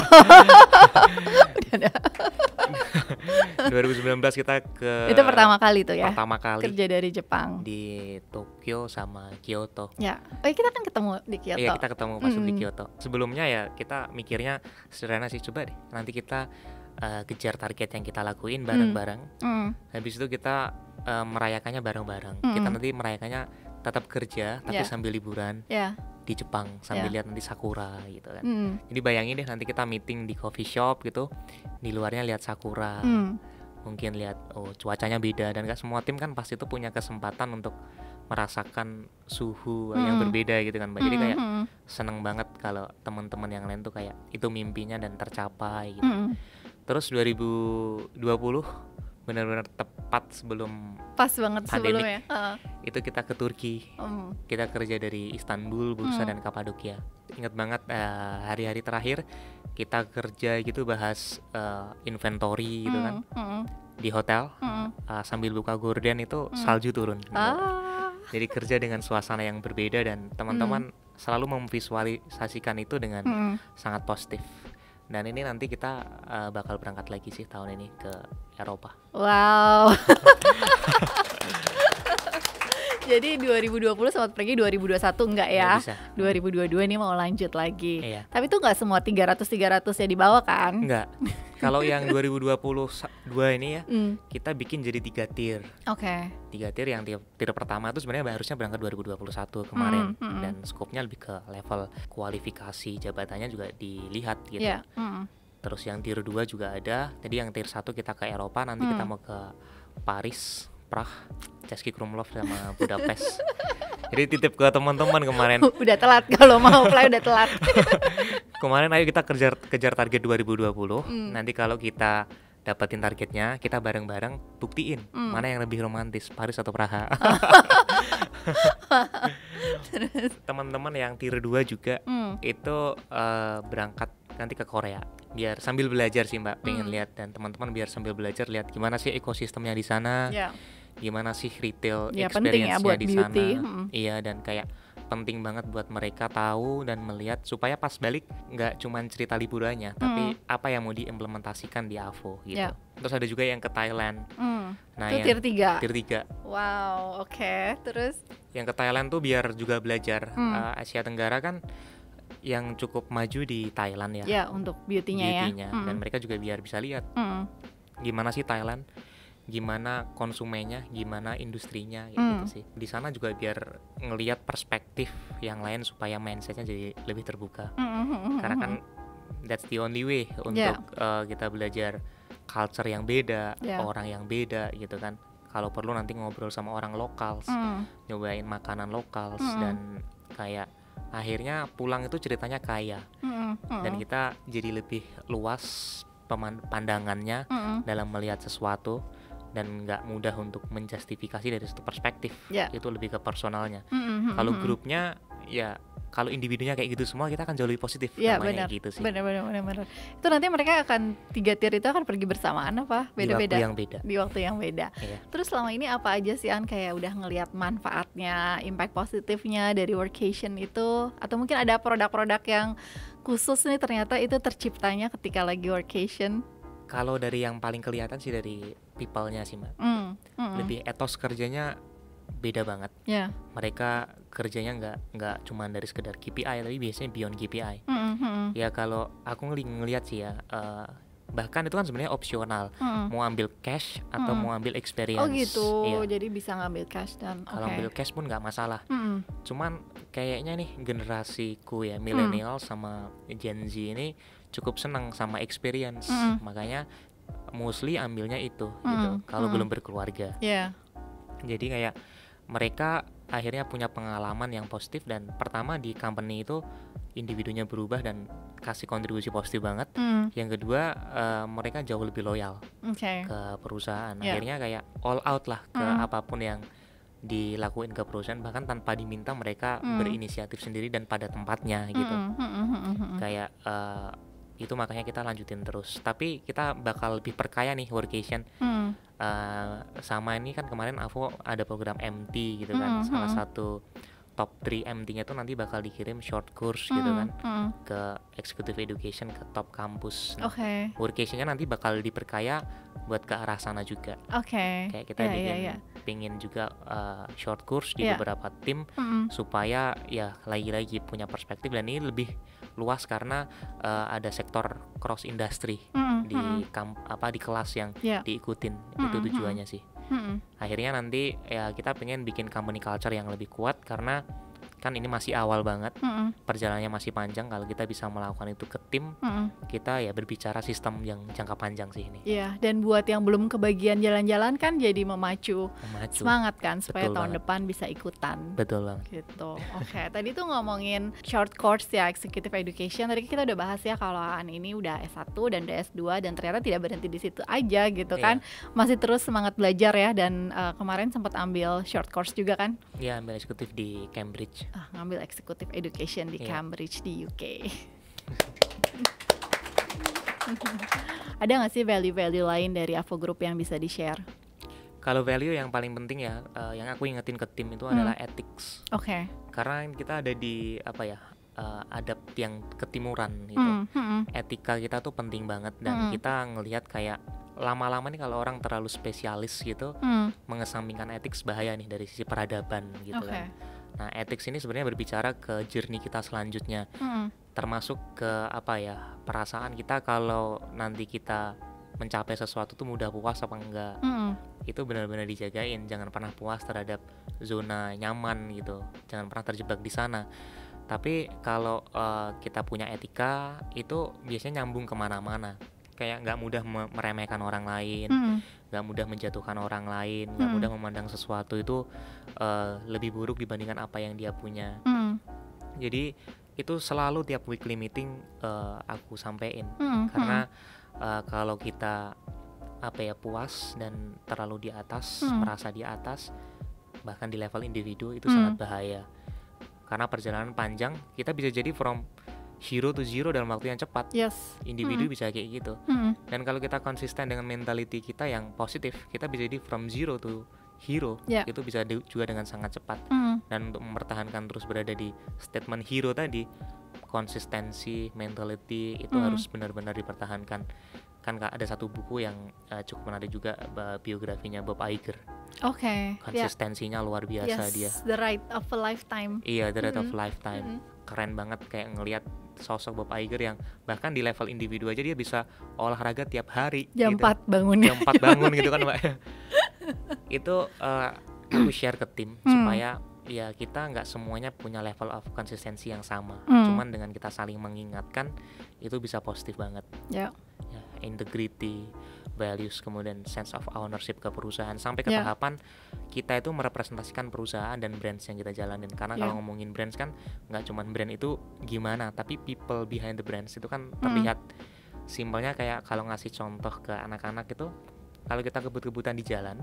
2019 kita ke itu pertama kali tuh ya. Pertama kali kerja dari Jepang di Tokyo sama Kyoto. Ya, kita kan ketemu di Kyoto. Iya, kita ketemu pas di Kyoto. Sebelumnya ya kita mikirnya sederhana sih, coba deh nanti kita kejar target yang kita lakuin bareng-bareng. Habis itu kita merayakannya bareng-bareng. Kita nanti merayakannya tetap kerja tapi sambil liburan. Di Jepang sambil lihat nanti sakura gitu kan. Jadi bayangin deh nanti kita meeting di coffee shop gitu, di luarnya lihat sakura, mungkin lihat cuacanya beda, dan gak semua tim kan pasti itu punya kesempatan untuk merasakan suhu yang berbeda gitu kan Mbak. Jadi kayak seneng banget kalau teman-teman yang lain tuh kayak itu mimpinya dan tercapai gitu. Terus 2020 benar-benar tepat sebelum banget pandemik, sebelumnya. Itu kita ke Turki. Kita kerja dari Istanbul, Bursa dan Kapadokia. Ingat banget hari-hari terakhir kita kerja gitu, bahas inventory gitu kan di hotel, sambil buka gorden itu salju turun gitu. Jadi kerja dengan suasana yang berbeda, dan teman-teman selalu memvisualisasikan itu dengan sangat positif. Dan ini nanti kita bakal berangkat lagi sih tahun ini ke Eropa. Wow. Jadi 2020 sempat pergi, 2021 enggak ya? Bisa. 2022 nih mau lanjut lagi. Iya. Tapi tuh nggak semua 300 ya dibawa kan? Enggak. Kalau yang 2022 ini ya, kita bikin jadi 3 tier. Oke. 3 tier, yang tier pertama itu sebenarnya harusnya berangkat 2021 kemarin, dan skopnya lebih ke level kualifikasi jabatannya juga dilihat gitu. Yeah. Terus yang tier 2 juga ada. Jadi yang tier 1 kita ke Eropa, nanti kita mau ke Paris, Prague, Český Krumlov sama Budapest. Jadi titip ke teman-teman kemarin. Udah telat kalau mau apply, udah telat. Kemarin ayo kita kejar target 2020. Nanti kalau kita dapetin targetnya, kita bareng-bareng buktiin mana yang lebih romantis, Paris atau Praha. Teman-teman yang tier 2 juga itu berangkat nanti ke Korea, biar sambil belajar sih Mbak, pengen lihat, dan teman-teman biar sambil belajar lihat gimana sih ekosistemnya di sana, gimana sih retail experience-nya di sana. Iya, dan kayak penting banget buat mereka tahu dan melihat supaya pas balik nggak cuman cerita liburannya, tapi apa yang mau diimplementasikan di AVO gitu. Terus ada juga yang ke Thailand. Nah, itu yang tier 3. Wow, oke. Terus yang ke Thailand tuh biar juga belajar. Asia Tenggara kan yang cukup maju di Thailand ya. Ya, untuk beauty-nya ya. Dan mereka juga biar bisa lihat gimana sih Thailand, gimana konsumennya, gimana industrinya gitu sih. Di sana juga biar ngelihat perspektif yang lain supaya mindsetnya jadi lebih terbuka. Karena kan that's the only way untuk kita belajar culture yang beda, orang yang beda gitu kan. Kalau perlu nanti ngobrol sama orang lokal, nyobain makanan lokal, dan kayak akhirnya pulang itu ceritanya kaya, dan kita jadi lebih luas pandangannya dalam melihat sesuatu, dan nggak mudah untuk menjustifikasi dari satu perspektif. Itu lebih ke personalnya. Kalau grupnya ya, kalau individunya kayak gitu semua, kita akan jauh lebih positif. Benar, gitu sih. Benar. Itu nanti mereka akan 3 tier itu akan pergi bersamaan apa? Beda-beda. Di waktu yang beda. Terus selama ini apa aja sih An kayak udah ngelihat manfaatnya, impact positifnya dari workation itu? Atau mungkin ada produk-produk yang khusus nih ternyata itu terciptanya ketika lagi workation? Kalau dari yang paling kelihatan sih dari people-nya sih Mbak. Lebih etos kerjanya beda banget. Mereka kerjanya nggak cuma dari sekedar KPI, tapi biasanya beyond KPI. Ya kalau aku ngelihat sih ya, bahkan itu kan sebenarnya opsional, mau ambil cash atau mau ambil experience. Oh gitu, jadi bisa ngambil cash dan kalau ambil cash pun nggak masalah. Cuman kayaknya nih generasiku ya, milenial sama Gen Z ini cukup senang sama experience, makanya mostly ambilnya itu gitu. Kalau belum berkeluarga, jadi kayak mereka akhirnya punya pengalaman yang positif, dan pertama di company itu individunya berubah dan kasih kontribusi positif banget. Yang kedua mereka jauh lebih loyal ke perusahaan. Akhirnya kayak all out lah ke apapun yang dilakuin ke perusahaan, bahkan tanpa diminta mereka berinisiatif sendiri dan pada tempatnya gitu. Kayak itu makanya kita lanjutin terus. Tapi kita bakal lebih perkaya nih workation. Sama ini kan kemarin AVO ada program MT gitu kan. Salah satu top 3 MT-nya tuh nanti bakal dikirim short course gitu kan ke executive education, ke top kampus. Workation-nya nanti bakal diperkaya buat ke arah sana juga. Kayak kita pingin juga short course di beberapa tim supaya ya lagi-lagi punya perspektif, dan ini lebih luas karena ada sektor cross industry di kelas yang diikutin. Itu tujuannya sih. Akhirnya nanti ya kita pengen bikin company culture yang lebih kuat, karena kan ini masih awal banget, perjalanannya masih panjang. Kalau kita bisa melakukan itu ke tim, kita ya berbicara sistem yang jangka panjang sih ini. Dan buat yang belum kebagian jalan-jalan kan jadi memacu semangat kan, supaya tahun depan bisa ikutan. Betul banget. Gitu. Tadi tuh ngomongin short course ya, executive education. Tadi kita udah bahas ya kalau An ini udah S1 dan udah S2, dan ternyata tidak berhenti di situ aja gitu kan. Masih terus semangat belajar ya, dan kemarin sempat ambil short course juga kan? Iya, ambil eksekutif di Cambridge. Ngambil executive education di Cambridge di UK. Ada nggak sih value-value lain dari AVO Group yang bisa di-share? Kalau value yang paling penting ya, yang aku ingetin ke tim itu adalah ethics. Karena kita ada di adapt yang ketimuran gitu. Etika kita tuh penting banget, dan kita ngelihat kayak lama-lama nih kalau orang terlalu spesialis gitu, mengesampingkan etik bahaya nih dari sisi peradaban gitu kan. Nah, etik ini sebenarnya berbicara ke journey kita selanjutnya, termasuk ke apa ya, perasaan kita kalau nanti kita mencapai sesuatu tuh mudah puas apa enggak. Itu benar-benar dijagain, jangan pernah puas terhadap zona nyaman gitu, jangan pernah terjebak di sana. Tapi kalau kita punya etika, itu biasanya nyambung kemana-mana. Kayak nggak mudah meremehkan orang lain, nggak mudah menjatuhkan orang lain, nggak mudah memandang sesuatu itu lebih buruk dibandingkan apa yang dia punya. Jadi itu selalu tiap weekly meeting aku sampein, karena kalau kita apa ya, puas dan terlalu di atas, merasa di atas, bahkan di level individu, itu sangat bahaya. Karena perjalanan panjang, kita bisa jadi from hero to zero dalam waktu yang cepat. Individu bisa kayak gitu. Dan kalau kita konsisten dengan mentality kita yang positif, kita bisa jadi from zero to hero. Itu bisa juga dengan sangat cepat. Dan untuk mempertahankan terus berada di statement hero tadi, konsistensi, mentality itu harus benar-benar dipertahankan. Kan ada satu buku yang cukup menarik juga, biografinya Bob Iger. Konsistensinya luar biasa dia. The Ride of a Lifetime. Iya, The Ride of a Lifetime. Keren banget kayak ngelihat sosok Bob Iger yang bahkan di level individu aja dia bisa olahraga tiap hari. Jam gitu. 4 bangun. Jam 4 bangun gitu kan, Mbak. Itu aku share ke tim supaya ya kita nggak semuanya punya level of konsistensi yang sama. Cuman dengan kita saling mengingatkan itu bisa positif banget. Ya, integrity, values, kemudian sense of ownership ke perusahaan, sampai ke tahapan kita itu merepresentasikan perusahaan dan brands yang kita jalanin. Karena kalau ngomongin brands kan nggak cuma brand itu gimana, tapi people behind the brands itu kan terlihat. Simpelnya kayak kalau ngasih contoh ke anak-anak itu, kalau kita kebut-kebutan di jalan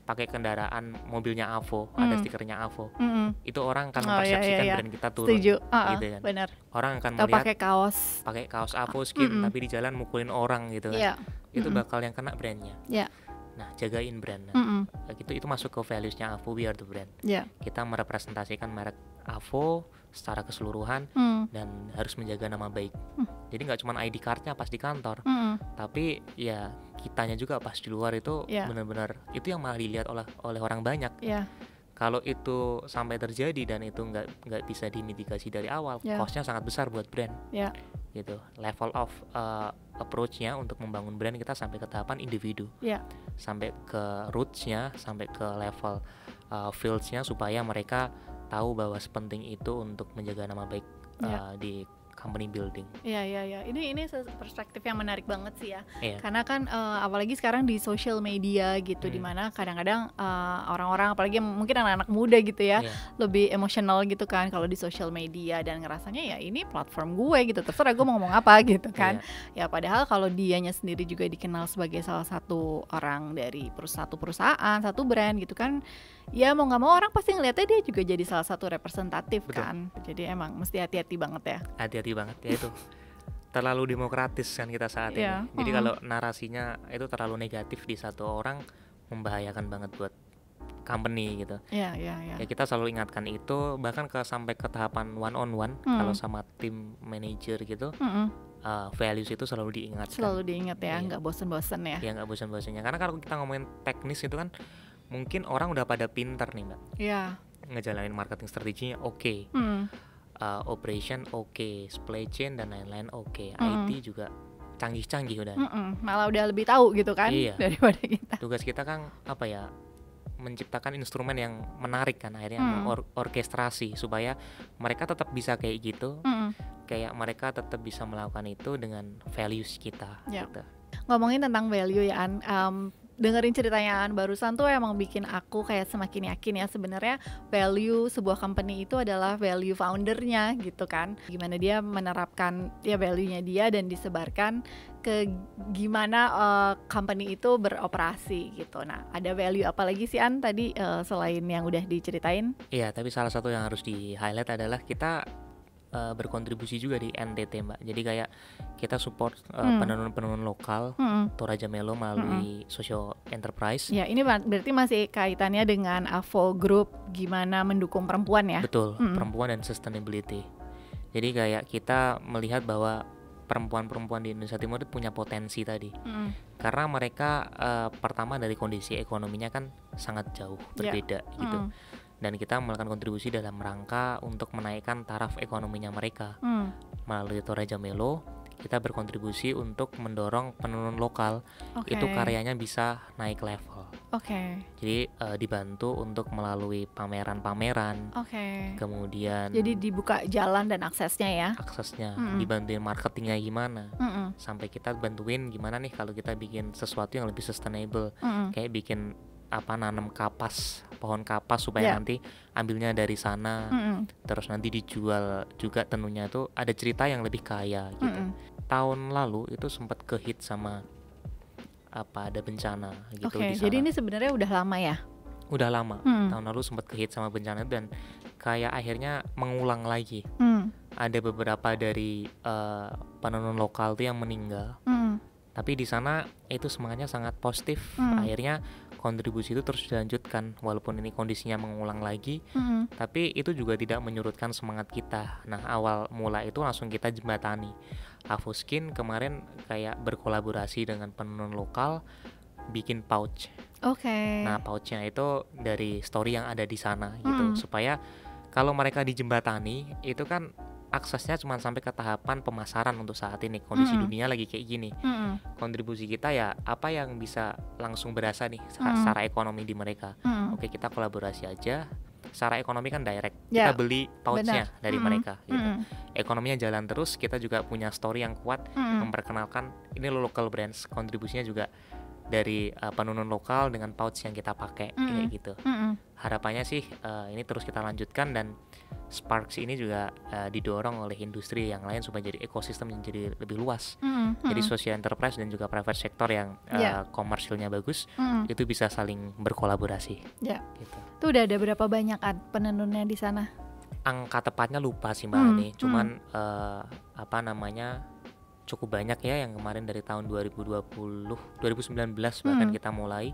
pakai kendaraan mobilnya Avo, ada stikernya Avo, itu orang akan mempersepsikan brand kita turun. Setuju. Gitu kan. Benar. Orang akan melihat pakai kaos Avo skin, tapi di jalan mukulin orang gitu kan. Itu bakal yang kena brandnya. Nah, jagain brand. Itu masuk ke values-nya Avo, we are the brand. Kita merepresentasikan merek Avo secara keseluruhan dan harus menjaga nama baik. Jadi nggak cuma ID card-nya pas di kantor, tapi ya kitanya juga pas di luar itu benar-benar itu yang malah dilihat oleh orang banyak. Kalau itu sampai terjadi dan itu nggak bisa dimitigasi dari awal, cost-nya sangat besar buat brand. Gitu. Level of approach-nya untuk membangun brand kita sampai ke tahapan individu, sampai ke roots-nya, sampai ke level fields-nya, supaya mereka tahu bahwa sepenting itu untuk menjaga nama baik di company building. Iya. Ini perspektif yang menarik banget sih ya. Karena kan apalagi sekarang di social media gitu, dimana kadang-kadang orang-orang, apalagi mungkin anak-anak muda gitu ya, lebih emosional gitu kan kalau di social media, dan ngerasanya ya ini platform gue gitu, terserah gue mau ngomong apa gitu kan. Ya padahal kalau dianya sendiri juga dikenal sebagai salah satu orang dari satu perusahaan, satu brand gitu kan, ya mau nggak mau orang pasti ngeliatnya dia juga jadi salah satu representatif. Betul. Kan. Jadi emang mesti hati-hati banget ya. Hati-hati banget ya itu. Terlalu demokratis kan kita saat ini. Jadi kalau narasinya itu terlalu negatif di satu orang, membahayakan banget buat company gitu. Ya kita selalu ingatkan itu, bahkan sampai ke tahapan one on one kalau sama tim manager gitu. Values itu selalu diingatkan. Selalu diingat ya, nggak bosen-bosen ya. Ya nggak bosen-bosennya. Karena kalau kita ngomongin teknis itu kan, mungkin orang udah pada pinter nih Mbak. Ngejalanin marketing strateginya oke. Operation oke, supply chain dan lain-lain oke. IT juga canggih-canggih udah. Malah udah lebih tahu gitu kan daripada kita. Tugas kita kan apa ya, menciptakan instrumen yang menarik kan, akhirnya orkestrasi supaya mereka tetap bisa kayak gitu. Kayak mereka tetap bisa melakukan itu dengan values kita gitu. Ngomongin tentang value ya An, dengerin ceritanya An barusan tuh emang bikin aku kayak semakin yakin ya sebenarnya value sebuah company itu adalah value foundernya gitu kan. Gimana dia menerapkan ya value-nya dia dan disebarkan ke gimana company itu beroperasi gitu. Nah, ada value apa lagi sih An tadi selain yang udah diceritain? Iya, tapi salah satu yang harus di-highlight adalah kita berkontribusi juga di NTT Mbak. Jadi kayak kita support penenun-penenun lokal Toraja Melo melalui social enterprise. Ya, ini berarti masih kaitannya dengan Avo Group, gimana mendukung perempuan ya? Betul, perempuan dan sustainability. Jadi kayak kita melihat bahwa perempuan-perempuan di Indonesia Timur itu punya potensi tadi. Karena mereka pertama dari kondisi ekonominya kan sangat jauh berbeda gitu. Dan kita melakukan kontribusi dalam rangka untuk menaikkan taraf ekonominya mereka. Melalui Toraja Melo, kita berkontribusi untuk mendorong penenun lokal itu karyanya bisa naik level. Jadi dibantu untuk melalui pameran-pameran. Kemudian jadi dibuka jalan dan aksesnya ya. Dibantuin marketingnya gimana. Sampai kita bantuin gimana nih kalau kita bikin sesuatu yang lebih sustainable. Kayak bikin nanam pohon kapas supaya nanti ambilnya dari sana, terus nanti dijual juga tenunnya itu ada cerita yang lebih kaya gitu. Tahun lalu itu sempat kehit sama ada bencana gitu di sana. Jadi ini sebenarnya udah lama ya? Udah lama. Tahun lalu sempat kehit sama bencana dan kayak akhirnya mengulang lagi. Ada beberapa dari penenun lokal tuh yang meninggal. Tapi di sana itu semangatnya sangat positif. Akhirnya kontribusi itu terus dilanjutkan walaupun ini kondisinya mengulang lagi. Tapi itu juga tidak menyurutkan semangat kita. Nah, awal mula itu langsung kita jembatani. Afuskin kemarin kayak berkolaborasi dengan penenun lokal bikin pouch. Nah, pouchnya itu dari story yang ada di sana gitu. Supaya kalau mereka dijembatani itu kan aksesnya cuma sampai ke tahapan pemasaran untuk saat ini. Kondisi dunia lagi kayak gini. Kontribusi kita ya apa yang bisa langsung berasa nih secara ekonomi di mereka. Oke, kita kolaborasi aja. Secara ekonomi kan direct. Kita beli pouchnya dari mereka gitu. Ekonominya jalan terus, kita juga punya story yang kuat memperkenalkan ini local brands. Kontribusinya juga dari penenun lokal dengan pouch yang kita pakai kayak gitu. Harapannya sih ini terus kita lanjutkan dan Sparks ini juga didorong oleh industri yang lain supaya jadi ekosistem yang jadi lebih luas. Jadi social enterprise dan juga private sector yang komersilnya bagus itu bisa saling berkolaborasi. Gitu. Itu udah ada berapa banyak penenunnya di sana? Angka tepatnya lupa sih Mbak Ani. Cuman cukup banyak ya yang kemarin dari tahun 2019 bahkan kita mulai.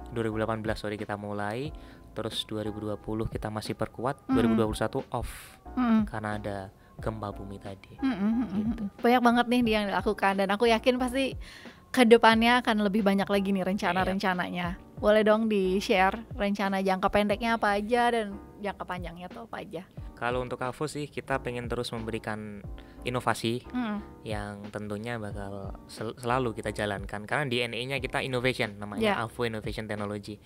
2018 kita mulai. Terus 2020 kita masih perkuat, 2021 off karena ada gempa bumi tadi. Gitu. Banyak banget nih yang dilakukan dan aku yakin pasti kedepannya akan lebih banyak lagi nih rencana-rencananya. Boleh dong di-share rencana jangka pendeknya apa aja dan jangka panjangnya tuh apa aja? Kalau untuk AVO sih kita pengen terus memberikan inovasi yang tentunya bakal selalu kita jalankan karena DNA-nya kita innovation, namanya AVO Innovation Technology.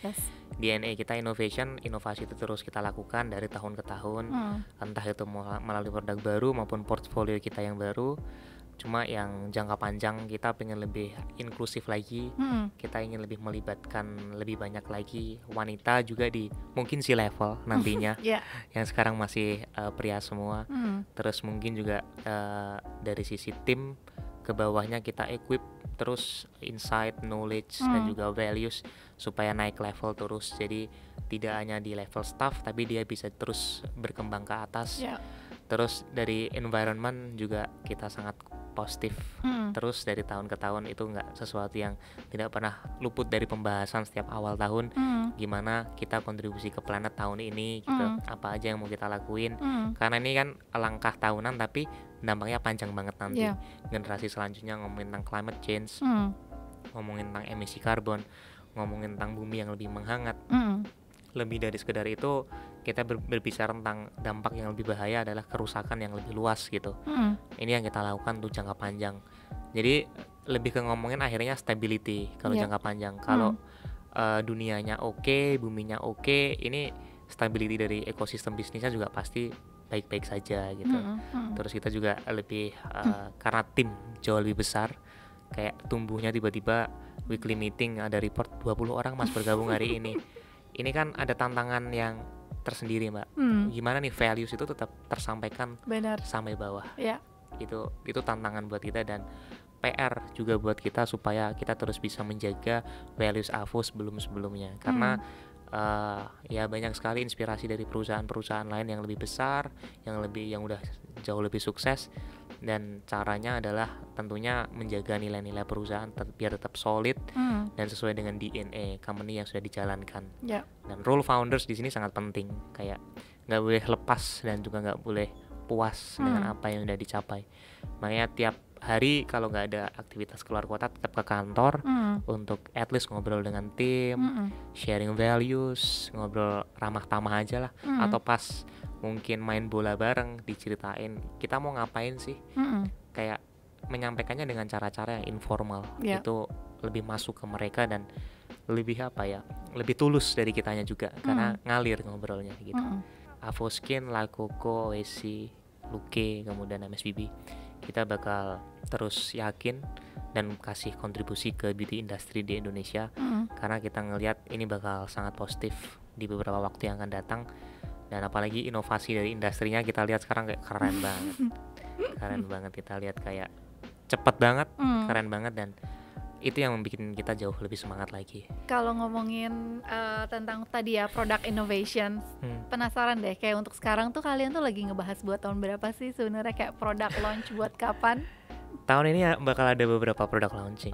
DNA kita inovasi itu terus kita lakukan dari tahun ke tahun, entah itu melalui produk baru maupun portfolio kita yang baru. Cuma yang jangka panjang kita pengen lebih inklusif lagi, kita ingin lebih melibatkan lebih banyak lagi wanita juga di mungkin C-level nantinya, yang sekarang masih pria semua. Terus mungkin juga dari sisi tim ke bawahnya kita equip terus insight, knowledge dan juga values supaya naik level terus. Jadi tidak hanya di level staff tapi dia bisa terus berkembang ke atas. Terus dari environment juga kita sangat positif. Terus dari tahun ke tahun itu nggak sesuatu yang tidak pernah luput dari pembahasan setiap awal tahun. Gimana kita kontribusi ke planet tahun ini gitu. Apa aja yang mau kita lakuin. Karena ini kan langkah tahunan tapi dampaknya panjang banget nanti. Generasi selanjutnya ngomongin tentang climate change, ngomongin tentang emisi karbon, ngomongin tentang bumi yang lebih menghangat. Lebih dari sekedar itu, kita berbicara tentang dampak yang lebih bahaya adalah kerusakan yang lebih luas gitu. Ini yang kita lakukan untuk jangka panjang. Jadi lebih ke ngomongin akhirnya stability kalau jangka panjang. Kalau dunianya oke, buminya oke, ini stability dari ekosistem bisnisnya juga pasti baik-baik saja gitu. Terus kita juga lebih karena tim jauh lebih besar, kayak tumbuhnya tiba-tiba weekly meeting ada report 20 orang mas bergabung hari ini. Ini kan ada tantangan yang tersendiri Mbak. Gimana nih values itu tetap tersampaikan sampai bawah. Itu tantangan buat kita dan PR juga buat kita supaya kita terus bisa menjaga values AVO sebelum-sebelumnya. Karena ya banyak sekali inspirasi dari perusahaan-perusahaan lain yang lebih besar, yang udah jauh lebih sukses, dan caranya adalah tentunya menjaga nilai-nilai perusahaan biar tetap solid dan sesuai dengan DNA company yang sudah dijalankan. Dan role founders di sini sangat penting, kayak nggak boleh lepas dan juga nggak boleh puas dengan apa yang sudah dicapai. Makanya tiap hari kalau nggak ada aktivitas keluar kota tetap ke kantor untuk at least ngobrol dengan tim, sharing values, ngobrol ramah tamah aja lah, atau pas mungkin main bola bareng diceritain kita mau ngapain sih, kayak menyampaikannya dengan cara-cara yang informal, itu lebih masuk ke mereka dan lebih lebih tulus dari kitanya juga, karena ngalir ngobrolnya gitu. Avoskin, Lakoko, Oesi, Luke, kemudian MSBB, kita bakal terus yakin dan kasih kontribusi ke beauty industry di Indonesia, karena kita ngelihat ini bakal sangat positif di beberapa waktu yang akan datang. Dan apalagi inovasi dari industrinya kita lihat sekarang kayak keren banget. Keren banget, kita lihat kayak cepet banget, keren banget, dan itu yang membuat kita jauh lebih semangat lagi. Kalau ngomongin tentang tadi ya product innovation, penasaran deh kayak untuk sekarang tuh kalian tuh lagi ngebahas buat tahun berapa sih sebenarnya, kayak product launch buat kapan? Tahun ini ya bakal ada beberapa product launching.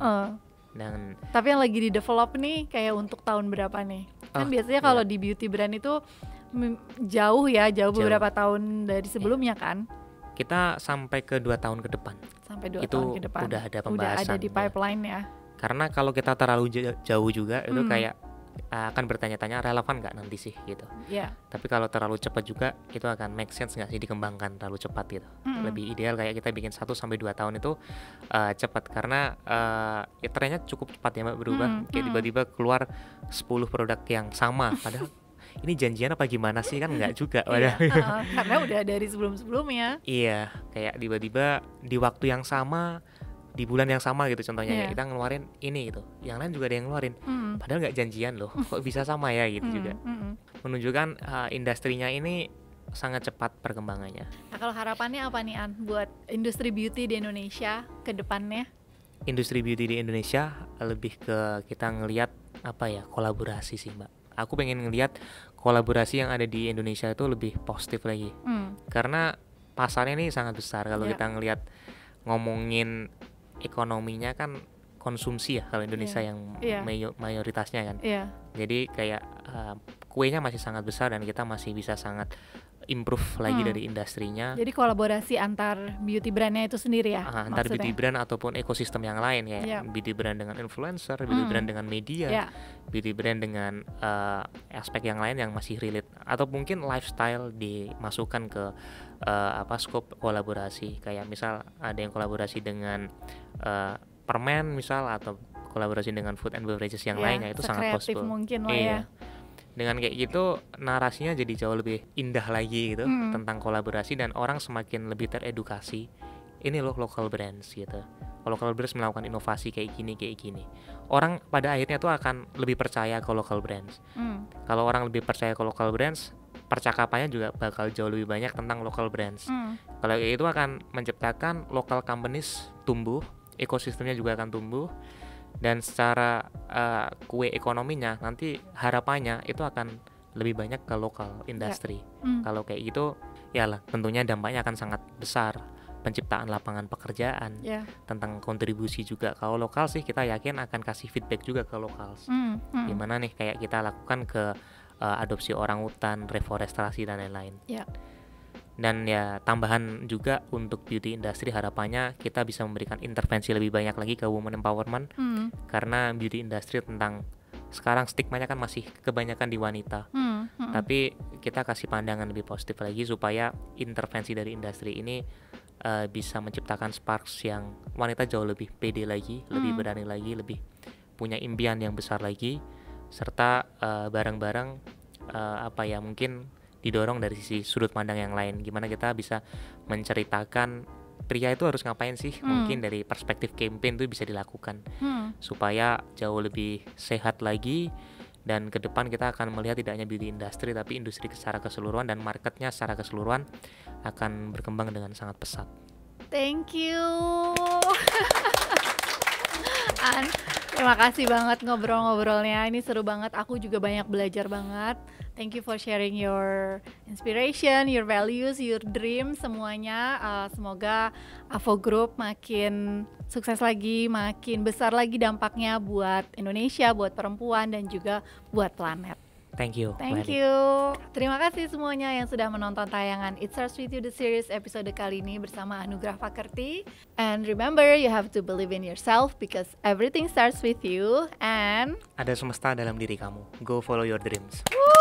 Dan tapi yang lagi di develop nih kayak untuk tahun berapa nih? Kan biasanya kalau di beauty brand itu jauh beberapa tahun dari sebelumnya kan? Kita sampai ke 2 tahun ke depan. Sampai 2 tahun ke depan. Udah ada pembahasan. Udah ada di pipeline ya. Karena kalau kita terlalu jauh juga itu kayak akan bertanya-tanya relevan nggak nanti sih gitu. Tapi kalau terlalu cepat juga itu akan make sense nggak sih dikembangkan terlalu cepat gitu. Lebih ideal kayak kita bikin 1-2 tahun itu cepat, karena trennya cukup cepat ya Mbak berubah. Kayak tiba-tiba keluar 10 produk yang sama, padahal ini janjian apa gimana sih, kan nggak juga padahal. Karena udah dari sebelum-sebelumnya. Iya, kayak tiba-tiba di waktu yang sama, di bulan yang sama gitu contohnya, kayak kita ngeluarin ini gitu, yang lain juga ada yang ngeluarin, padahal nggak janjian loh, kok bisa sama ya gitu juga. Menunjukkan industrinya ini sangat cepat perkembangannya. Nah kalau harapannya apa nih An buat industri beauty di Indonesia ke depannya? Industri beauty di Indonesia lebih ke kita ngelihat kolaborasi sih Mbak. Aku pengen ngelihat kolaborasi yang ada di Indonesia itu lebih positif lagi, karena pasarnya ini sangat besar. Kalau kita ngelihat ngomongin ekonominya kan konsumsi ya kalau Indonesia yang mayoritasnya kan. Jadi kayak kuenya masih sangat besar dan kita masih bisa sangat improve lagi dari industrinya. Jadi kolaborasi antar beauty brandnya itu sendiri ya? Antar beauty brand ataupun ekosistem yang lain ya. Beauty brand dengan influencer, beauty brand dengan media, beauty brand dengan aspek yang lain yang masih relate, atau mungkin lifestyle dimasukkan ke scope kolaborasi. Kayak misal ada yang kolaborasi dengan permen misal, atau kolaborasi dengan food and beverages yang lainnya, itu sangat possible. Mungkin lah ya. Dengan kayak gitu narasinya jadi jauh lebih indah lagi gitu tentang kolaborasi, dan orang semakin lebih teredukasi. Ini loh local brands gitu. Local brands melakukan inovasi kayak gini. Orang pada akhirnya tuh akan lebih percaya ke local brands. Kalau orang lebih percaya ke local brands, percakapannya juga bakal jauh lebih banyak tentang local brands. Kalau kayak itu akan menciptakan local companies tumbuh, ekosistemnya juga akan tumbuh. Dan secara kue ekonominya nanti harapannya itu akan lebih banyak ke lokal industri. Kalau kayak gitu ya lah, tentunya dampaknya akan sangat besar, penciptaan lapangan pekerjaan, tentang kontribusi juga. Kalau lokal sih kita yakin akan kasih feedback juga ke lokal. Gimana nih kayak kita lakukan ke adopsi orangutan, reforestasi dan lain-lain. Dan ya tambahan juga untuk beauty industry, harapannya kita bisa memberikan intervensi lebih banyak lagi ke women empowerment, karena beauty industry tentang sekarang stigmanya kan masih kebanyakan di wanita, tapi kita kasih pandangan lebih positif lagi supaya intervensi dari industri ini bisa menciptakan sparks yang wanita jauh lebih pede lagi, lebih berani lagi, lebih punya impian yang besar lagi, serta bareng-bareng mungkin didorong dari sisi sudut pandang yang lain. Gimana kita bisa menceritakan pria itu harus ngapain sih, mungkin dari perspektif campaign itu bisa dilakukan supaya jauh lebih sehat lagi. Dan ke depan kita akan melihat tidak hanya beauty industry, tapi industri secara keseluruhan dan marketnya secara keseluruhan akan berkembang dengan sangat pesat. Thank you An, terima kasih banget ngobrol-ngobrolnya. Ini seru banget, aku juga banyak belajar banget. Thank you for sharing your inspiration, your values, your dreams, semuanya. Semoga Avo Group makin sukses lagi, makin besar lagi dampaknya buat Indonesia, buat perempuan, dan juga buat planet. Thank you. Thank you. Terima kasih semuanya yang sudah menonton tayangan It Starts With You The Series episode kali ini bersama Anugrah Fakerti. And remember, you have to believe in yourself because everything starts with you. And ada semesta dalam diri kamu. Go follow your dreams. Woo!